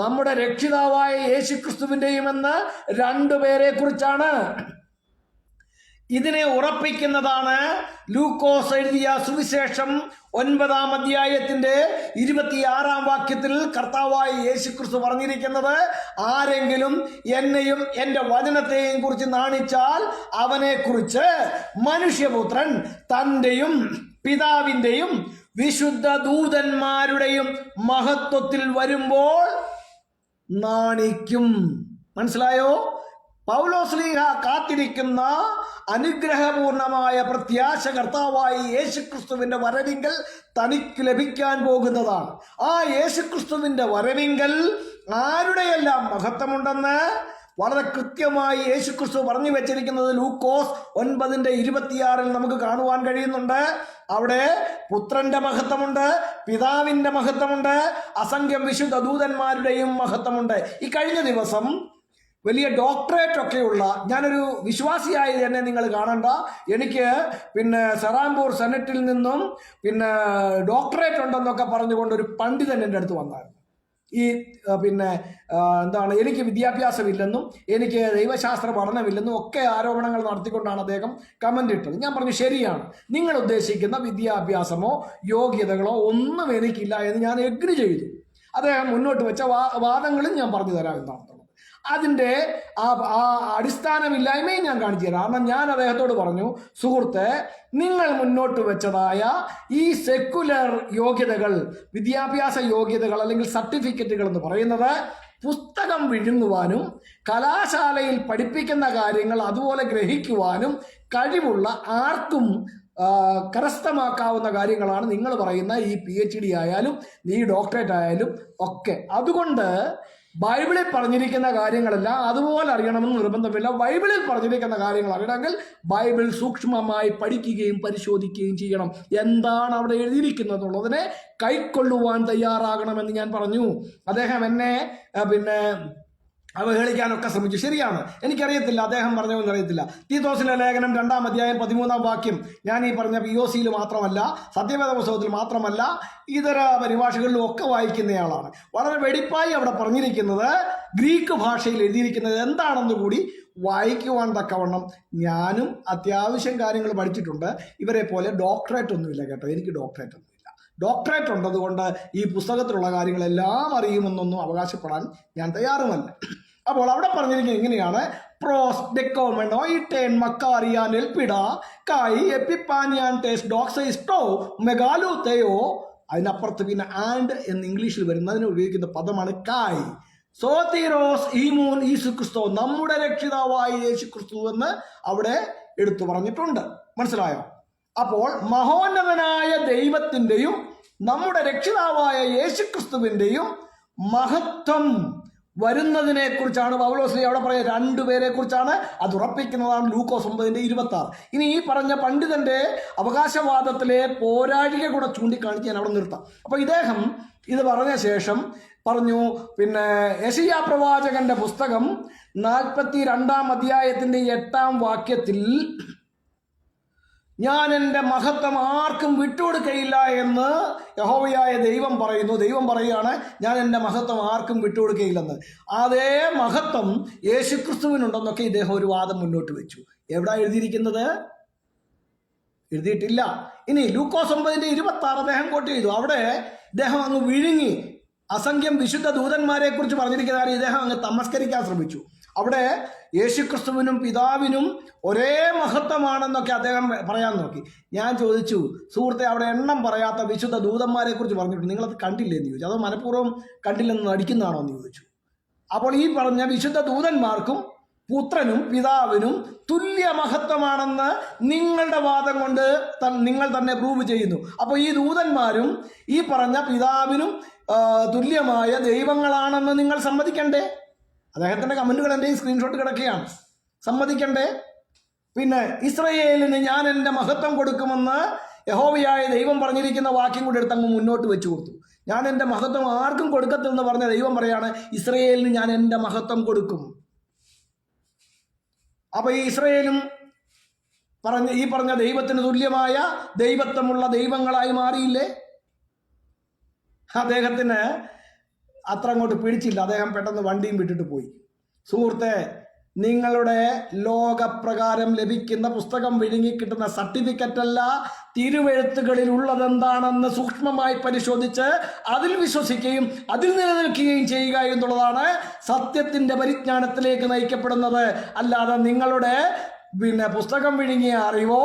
നമ്മുടെ രക്ഷിതാവായ യേശുക്രിസ്തുവിന്റെയും എന്ന് രണ്ടുപേരെ കുറിച്ചാണ്. ഇതിനെ ഉറപ്പിക്കുന്നതാണ് ലൂക്കോസ് എഴുതിയ സുവിശേഷം 9-ാം അധ്യായത്തിന്റെ 26-ാം വാക്യത്തിൽ കർത്താവായ യേശുക്രിസ്തു പറഞ്ഞിരിക്കുന്നത്, ആരെങ്കിലും എന്നെയും എൻ്റെ വചനത്തെയും കുറിച്ച് നാണിച്ചാൽ അവനെ കുറിച്ച് മനുഷ്യപുത്രൻ തൻ്റെയും പിതാവിൻ്റെയും വിശുദ്ധ ദൂതന്മാരുടെയും മഹത്വത്തിൽ വരുമ്പോൾ നാണിക്കും. മനസ്സിലായോ? പൗലോസ്ലീഹ കാത്തിരിക്കുന്ന അനുഗ്രഹപൂർണമായ പ്രത്യാശ കർത്താവായി യേശുക്രിസ്തുവിന്റെ വരവിങ്കൽ തനിക്ക് ലഭിക്കാൻ പോകുന്നതാണ്. ആ യേശുക്രിസ്തുവിന്റെ വരവിങ്കൽ ആരുടെയെല്ലാം മഹത്വമുണ്ടെന്ന് വളരെ കൃത്യമായി യേശുക്രിസ്തു പറഞ്ഞു വെച്ചിരിക്കുന്നത് ലൂക്കോസ് 9:26 നമുക്ക് കാണുവാൻ കഴിയുന്നുണ്ട്. അവിടെ പുത്രന്റെ മഹത്വമുണ്ട്, പിതാവിന്റെ മഹത്വമുണ്ട്, അസംഖ്യം വിശുദ്ധ ദൂതന്മാരുടെയും മഹത്വമുണ്ട്. ഈ കഴിഞ്ഞ ദിവസം വലിയ ഡോക്ടറേറ്റ് ഒക്കെയുള്ള, ഞാനൊരു വിശ്വാസിയായി തന്നെ നിങ്ങൾ കാണണ്ട, എനിക്ക് സെറാംപൂർ സെനറ്റിൽ നിന്നും ഡോക്ടറേറ്റ് ഉണ്ടെന്നൊക്കെ പറഞ്ഞുകൊണ്ട് ഒരു പണ്ഡിതൻ എൻ്റെ അടുത്ത് വന്നായിരുന്നു. ഈ എന്താണ്, എനിക്ക് വിദ്യാഭ്യാസമില്ലെന്നും എനിക്ക് ദൈവശാസ്ത്ര പഠനമില്ലെന്നും ഒക്കെ ആരോപണങ്ങൾ നടത്തിക്കൊണ്ടാണ് അദ്ദേഹം കമൻ്റ് ഇട്ടത്. ഞാൻ പറഞ്ഞു, ശരിയാണ്, നിങ്ങൾ ഉദ്ദേശിക്കുന്ന വിദ്യാഭ്യാസമോ യോഗ്യതകളോ ഒന്നും എനിക്കില്ല എന്ന് ഞാൻ എഗ്രി ചെയ്തു. അദ്ദേഹം മുന്നോട്ട് വെച്ച വാദങ്ങളും ഞാൻ പറഞ്ഞു തരാം എന്താണെന്നുള്ളത്. അതിൻ്റെ ആ അടിസ്ഥാനമില്ലായ്മയും ഞാൻ കാണിച്ചു തരാം. കാരണം ഞാൻ അദ്ദേഹത്തോട് പറഞ്ഞു, സുഹൃത്തെ, നിങ്ങൾ മുന്നോട്ട് വെച്ചതായ ഈ സെക്കുലർ യോഗ്യതകൾ, വിദ്യാഭ്യാസ യോഗ്യതകൾ അല്ലെങ്കിൽ സർട്ടിഫിക്കറ്റുകൾ എന്ന് പറയുന്നത് പുസ്തകം വിഴുങ്ങുവാനും കലാശാലയിൽ പഠിപ്പിക്കുന്ന കാര്യങ്ങൾ അതുപോലെ ഗ്രഹിക്കുവാനും കഴിവുള്ള ആർക്കും കരസ്ഥമാക്കാവുന്ന കാര്യങ്ങളാണ് നിങ്ങൾ പറയുന്ന ഈ PhD ആയാലും ഈ ഡോക്ടറേറ്റ് ആയാലും ഒക്കെ. അതുകൊണ്ട് ബൈബിളിൽ പറഞ്ഞിരിക്കുന്ന കാര്യങ്ങളെല്ലാം അതുപോലെ അറിയണമെന്ന് നിർബന്ധമില്ല. ബൈബിളിൽ പറഞ്ഞിരിക്കുന്ന കാര്യങ്ങൾ അറിയണമെങ്കിൽ ബൈബിൾ സൂക്ഷ്മമായി പഠിക്കുകയും പരിശോധിക്കുകയും ചെയ്യണം. എന്താണ് അവിടെ എഴുതിയിരിക്കുന്നത് എന്നുള്ളതിനെ കൈക്കൊള്ളുവാൻ തയ്യാറാകണമെന്ന് ഞാൻ പറഞ്ഞു. അദ്ദേഹം എന്നെ അവഹേളിക്കാനൊക്കെ ശ്രമിച്ചു. ശരിയാണ്, എനിക്കറിയത്തില്ല അദ്ദേഹം പറഞ്ഞതെന്ന് അറിയത്തില്ല. തീത്തോസിന്റെ ലേഖനം 2-ാം അധ്യായം 13-ാം വാക്യം ഞാൻ ഈ പറഞ്ഞ POCയിൽ മാത്രമല്ല, സത്യവേദ പുസ്തകത്തിൽ മാത്രമല്ല, ഇതര പരിഭാഷകളിലും ഒക്കെ വായിക്കുന്നയാളാണ്. വളരെ വെടിപ്പായി അവിടെ പറഞ്ഞിരിക്കുന്നത് ഗ്രീക്ക് ഭാഷയിൽ എഴുതിയിരിക്കുന്നത് എന്താണെന്ന് കൂടി വായിക്കുവാൻ തക്കവണ്ണം ഞാനും അത്യാവശ്യം കാര്യങ്ങൾ പഠിച്ചിട്ടുണ്ട്. ഇവരെ പോലെ ഡോക്ടറേറ്റ് ഒന്നുമില്ല കേട്ടോ, എനിക്ക് ഡോക്ടറേറ്റ് ഒന്നുമില്ല. ഡോക്ടറേറ്റ് ഉണ്ടതുകൊണ്ട് ഈ പുസ്തകത്തിലുള്ള കാര്യങ്ങളെല്ലാം അറിയുമെന്നൊന്നും അവകാശപ്പെടാൻ ഞാൻ തയ്യാറുമല്ല. അപ്പോൾ അവിടെ പറഞ്ഞിരിക്കുന്നത് ഇങ്ങനെയാണ്: പ്രോസ് ഡെക്കോമെനോ ഇട്ടേൻ മക്കാറിയാൻ എൽപിഡ കായി എപ്പിപ്പാനിയാൻ ടേസ് ഡോക്സൈസ്റ്റോ മെഗാലൂത്തയോ. അതിനപ്പുറത്ത് ആൻഡ് എന്ന് ഇംഗ്ലീഷിൽ വരുന്നതിന് ഉപയോഗിക്കുന്ന പദമാണ് കായ്. സോതീറോസ് ഈമൂൻ യേശുക്രിസ്തു, നമ്മുടെ രക്ഷിതാവായ യേശുക്രിസ്തു എന്ന് അവിടെ എടുത്തു പറഞ്ഞിട്ടുണ്ട്. മനസ്സിലായോ? അപ്പോൾ മഹോന്നതനായ ദൈവത്തിൻ്റെയും നമ്മുടെ രക്ഷിതാവായ യേശുക്രിസ്തുവിൻ്റെയും മഹത്വം വരുന്നതിനെ കുറിച്ചാണ് പൗലോസ്ലീഹ അവിടെ പറയുന്നത്. രണ്ടുപേരെ കുറിച്ചാണ്. അത് ഉറപ്പിക്കുന്നതാണ് ലൂക്കോസ് 9:26. ഇനി ഈ പറഞ്ഞ പണ്ഡിതന്റെ അവകാശവാദത്തിലെ പോരാഴിക കൂടെ ചൂണ്ടിക്കാണിച്ച് ഞാൻ അവിടെ നിർത്താം. അപ്പോൾ ഇദ്ദേഹം ഇത് പറഞ്ഞ ശേഷം പറഞ്ഞു, യെശയ്യാ പ്രവാചകന്റെ പുസ്തകം 42-ാം അധ്യായത്തിന്റെ 8-ാം വാക്യത്തിൽ ഞാൻ എൻ്റെ മഹത്വം ആർക്കും വിട്ടുകൊടുക്കയില്ല എന്ന് യഹോവയായ ദൈവം പറയുന്നു. ദൈവം പറയുകയാണ്, ഞാൻ എൻ്റെ മഹത്വം ആർക്കും വിട്ടുകൊടുക്കയില്ലെന്ന്. അതേ മഹത്വം യേശുക്രിസ്തുവിനുണ്ടെന്നൊക്കെ ഇദ്ദേഹം ഒരു വാദം മുന്നോട്ട് വെച്ചു. എവിടെ എഴുതിയിരിക്കുന്നത്? എഴുതിയിട്ടില്ല. ഇനി ലൂക്കോസ് 9:26 അദ്ദേഹം കോട്ട് ചെയ്തു. അവിടെ ഇദ്ദേഹം അങ്ങ് വിഴുങ്ങി അസംഖ്യം വിശുദ്ധ ദൂതന്മാരെ കുറിച്ച് പറഞ്ഞിരിക്കുന്ന ഇദ്ദേഹം അങ്ങ് തമസ്കരിക്കാൻ ശ്രമിച്ചു. അവിടെ യേശുക്രിസ്തുവിനും പിതാവിനും ഒരേ മഹത്വമാണെന്നൊക്കെ അദ്ദേഹം പറയാൻ നോക്കി. ഞാൻ ചോദിച്ചു, സുഹൃത്തെ, അവിടെ എണ്ണം പറയാത്ത വിശുദ്ധ ദൂതന്മാരെ കുറിച്ച് പറഞ്ഞിട്ടുണ്ട്, നിങ്ങളത് കണ്ടില്ലേ എന്ന് ചോദിച്ചു. അതോ മനഃപൂർവ്വം കണ്ടില്ലെന്ന് നടിക്കുന്നതാണോ എന്ന് ചോദിച്ചു. അപ്പോൾ ഈ പറഞ്ഞ വിശുദ്ധ ദൂതന്മാർക്കും പുത്രനും പിതാവിനും തുല്യ മഹത്വമാണെന്ന് നിങ്ങളുടെ വാദം കൊണ്ട് നിങ്ങൾ തന്നെ പ്രൂവ് ചെയ്യുന്നു. അപ്പോൾ ഈ ദൂതന്മാരും ഈ പറഞ്ഞ പിതാവിനും തുല്യമായ ദൈവങ്ങളാണെന്ന് നിങ്ങൾ സമ്മതിക്കണ്ടേ? അദ്ദേഹത്തിൻ്റെ കമൻറ്റുകൾ എൻ്റെ ഈ സ്ക്രീൻഷോട്ട് കിടക്കുകയാണ്. സമ്മതിക്കണ്ടേ? ഇസ്രയേലിന് ഞാൻ എൻ്റെ മഹത്വം കൊടുക്കുമെന്ന് യഹോവയായ ദൈവം പറഞ്ഞിരിക്കുന്ന വാക്യം കൂടി എടുത്ത് അങ്ങ് മുന്നോട്ട് വെച്ചു കൊടുത്തു. ഞാൻ എൻ്റെ മഹത്വം ആർക്കും കൊടുക്കത്തില്ലെന്ന് പറഞ്ഞ ദൈവം പറയാണ്, ഇസ്രയേലിന് ഞാൻ എൻ്റെ മഹത്വം കൊടുക്കും. അപ്പൊ ഈ ഇസ്രയേലും ഈ പറഞ്ഞ ദൈവത്തിന് തുല്യമായ ദൈവത്വമുള്ള ദൈവങ്ങളായി മാറിയില്ലേ? അദ്ദേഹത്തിന് അത്ര അങ്ങോട്ട് പിടിച്ചില്ല. അദ്ദേഹം പെട്ടെന്ന് വണ്ടിയും വിട്ടിട്ട് പോയി. സുഹൃത്തെ, നിങ്ങളുടെ ലോകപ്രകാരം ലഭിക്കുന്ന പുസ്തകം വിഴുങ്ങി കിട്ടുന്ന സർട്ടിഫിക്കറ്റ് അല്ല, തിരുവെഴുത്തുകളിൽ ഉള്ളതെന്താണെന്ന് സൂക്ഷ്മമായി പരിശോധിച്ച് അതിൽ വിശ്വസിക്കുകയും അതിൽ നിലനിൽക്കുകയും ചെയ്യുക എന്നുള്ളതാണ് സത്യത്തിന്റെ പരിജ്ഞാനത്തിലേക്ക് നയിക്കപ്പെടുന്നത്. അല്ലാതെ നിങ്ങളുടെ പുസ്തകം വിഴുങ്ങിയ അറിവോ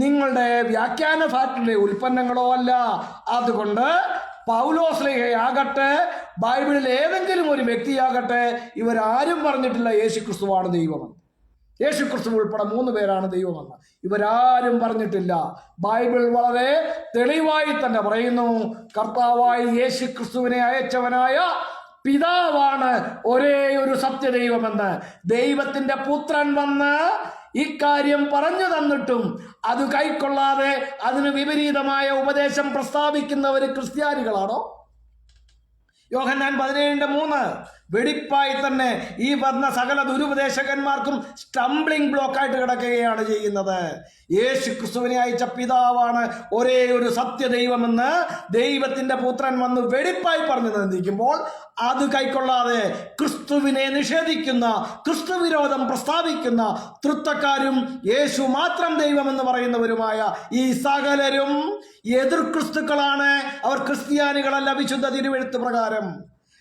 നിങ്ങളുടെ വ്യാഖ്യാന ഫാക്ടറിയിലെ ഉൽപ്പന്നങ്ങളോ അല്ല. അതുകൊണ്ട് പൗലോസ്ലീഹയാകട്ടെ, ബൈബിളിൽ ഏതെങ്കിലും ഒരു വ്യക്തിയാകട്ടെ, ഇവരാരും പറഞ്ഞിട്ടില്ല യേശുക്രിസ്തുവാണ് ദൈവമെന്ന്. യേശുക്രിസ്തു ഉൾപ്പെടെ 3 പേരാണ് ദൈവമെന്ന് ഇവരാരും പറഞ്ഞിട്ടില്ല. ബൈബിൾ വളരെ തെളിവായി തന്നെ പറയുന്നു, കർത്താവായ യേശുക്രിസ്തുവിനെ അയച്ചവനായ പിതാവാണ് ഒരേ ഒരു സത്യദൈവമെന്ന്. ദൈവത്തിന്റെ പുത്രൻ വന്ന് ഇക്കാര്യം പറഞ്ഞു തന്നിട്ടും അത് കൈക്കൊള്ളാതെ അതിന് വിപരീതമായ ഉപദേശം പ്രസ്താവിക്കുന്നവർ ക്രിസ്ത്യാനികളാണോ? യോഹന്നാൻ 17:3 വെടിപ്പായി തന്നെ ഈ പറഞ്ഞ സകല ദുരുപദേശകന്മാർക്കും സ്റ്റംബ്ലിംഗ് ബ്ലോക്കായിട്ട് കിടക്കുകയാണ് ചെയ്യുന്നത്. യേശു ക്രിസ്തുവിനെ അയച്ച പിതാവാണ് ഒരേ ഒരു സത്യദൈവമെന്ന് ദൈവത്തിന്റെ പുത്രൻ വന്ന് വെടിപ്പായി പറഞ്ഞു തന്നിരിക്കുമ്പോൾ അത് കൈക്കൊള്ളാതെ ക്രിസ്തുവിനെ നിഷേധിക്കുന്ന, ക്രിസ്തുവിരോധം പ്രസ്താവിക്കുന്ന തൃത്വക്കാരും യേശു മാത്രം ദൈവമെന്ന് പറയുന്നവരുമായ ഈ സകലരും എതിർ ക്രിസ്തുക്കളാണ്. അവർ ക്രിസ്ത്യാനികളല്ല വിശുദ്ധ തിരുവെഴുത്ത് പ്രകാരം.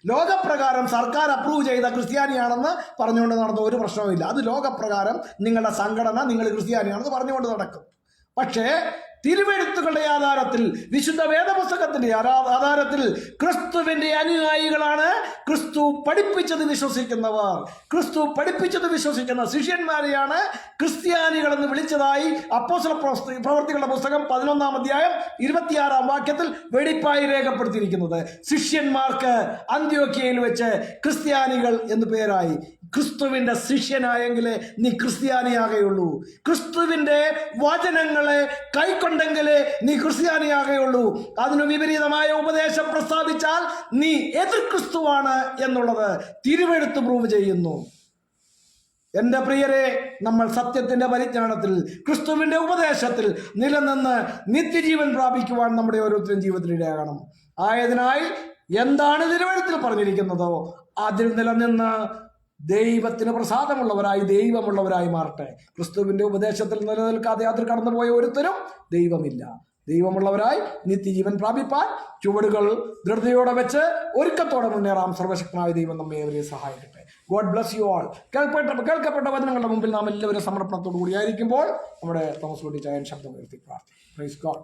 ലോകപ്രകാരം സർക്കാർ അപ്രൂവ് ചെയ്ത ക്രിസ്ത്യാനിയാണെന്ന് പറഞ്ഞുകൊണ്ട് നടന്ന ഒരു പ്രശ്നവുമില്ല. അത് ലോകപ്രകാരം നിങ്ങളുടെ സംഘടന നിങ്ങൾ ക്രിസ്ത്യാനിയാണെന്ന് പറഞ്ഞുകൊണ്ട് നടക്കും. പക്ഷേ തിരുവെഴുത്തുകളുടെ ആധാരത്തിൽ, വിശുദ്ധ വേദപുസ്തകത്തിന്റെ ആധാരത്തിൽ ക്രിസ്തുവിന്റെ അനുയായികളാണ് ക്രിസ്തു പഠിപ്പിച്ചത് വിശ്വസിക്കുന്നവർ. ക്രിസ്തു പഠിപ്പിച്ചത് വിശ്വസിക്കുന്ന ശിഷ്യന്മാരെയാണ് ക്രിസ്ത്യാനികളെന്ന് വിളിച്ചതായി അപ്പോസ്തല പ്രവൃത്തികളുടെ പുസ്തകം 11-ാം അധ്യായം 26-ാം വാക്യത്തിൽ വെടിപ്പായി രേഖപ്പെടുത്തിയിരിക്കുന്നത്. ശിഷ്യന്മാർക്ക് അന്ത്യോക്യയിൽ വെച്ച് ക്രിസ്ത്യാനികൾ എന്ന് പേരായി. ക്രിസ്തുവിന്റെ ശിഷ്യനായെങ്കിലേ നീ ക്രിസ്ത്യാനിയാകുകയുള്ളൂ. ക്രിസ്തുവിന്റെ വചനങ്ങളെ കൈക്കൊണ്ടെങ്കിലേ നീ ക്രിസ്ത്യാനിയാകുകയുള്ളൂ. അതിനു വിപരീതമായ ഉപദേശം പ്രസ്താവിച്ചാൽ നീ എതിർ ക്രിസ്തുവാണ് എന്നുള്ളത് തിരുവെഴുത്ത് പ്രൂവ് ചെയ്യുന്നു. എൻ്റെ പ്രിയരെ, നമ്മൾ സത്യത്തിന്റെ പരിജ്ഞാനത്തിൽ ക്രിസ്തുവിന്റെ ഉപദേശത്തിൽ നിലനിന്ന് നിത്യജീവൻ പ്രാപിക്കുവാൻ നമ്മുടെ ഓരോരുത്തരും ജീവിതത്തിലിടയാകണം. ആയതിനായി എന്താണ് തിരുവെഴുത്തിൽ പറഞ്ഞിരിക്കുന്നതോ അതിൽ നിലനിന്ന് ദൈവത്തിന് പ്രസാദമുള്ളവരായി, ദൈവമുള്ളവരായി മാറട്ടെ. ക്രിസ്തുവിന്റെ ഉപദേശത്തിൽ നിലനിൽക്കാതെ അതിൽ കടന്നുപോയ ഒരുത്തരും ദൈവമില്ല. ദൈവമുള്ളവരായി നിത്യജീവൻ പ്രാപിപ്പാൻ ചുവടുകൾ ദൃഢതയോടെ വെച്ച് ഒരുക്കത്തോടെ മുന്നേറാം. സർവശക്തനായ ദൈവം നമ്മെ ഏവരെയും സഹായിക്കട്ടെ. God bless you all. കേൾക്കപ്പെട്ട വചനങ്ങളുടെ മുമ്പിൽ നാം എല്ലാവരും സമർപ്പണത്തോടു കൂടിയായിരിക്കുമ്പോൾ നമ്മുടെ തോമസ് കുട്ടി ചായൻ ശബ്ദം ഉയർത്തി പ്രാർത്ഥിക്കും. Praise God.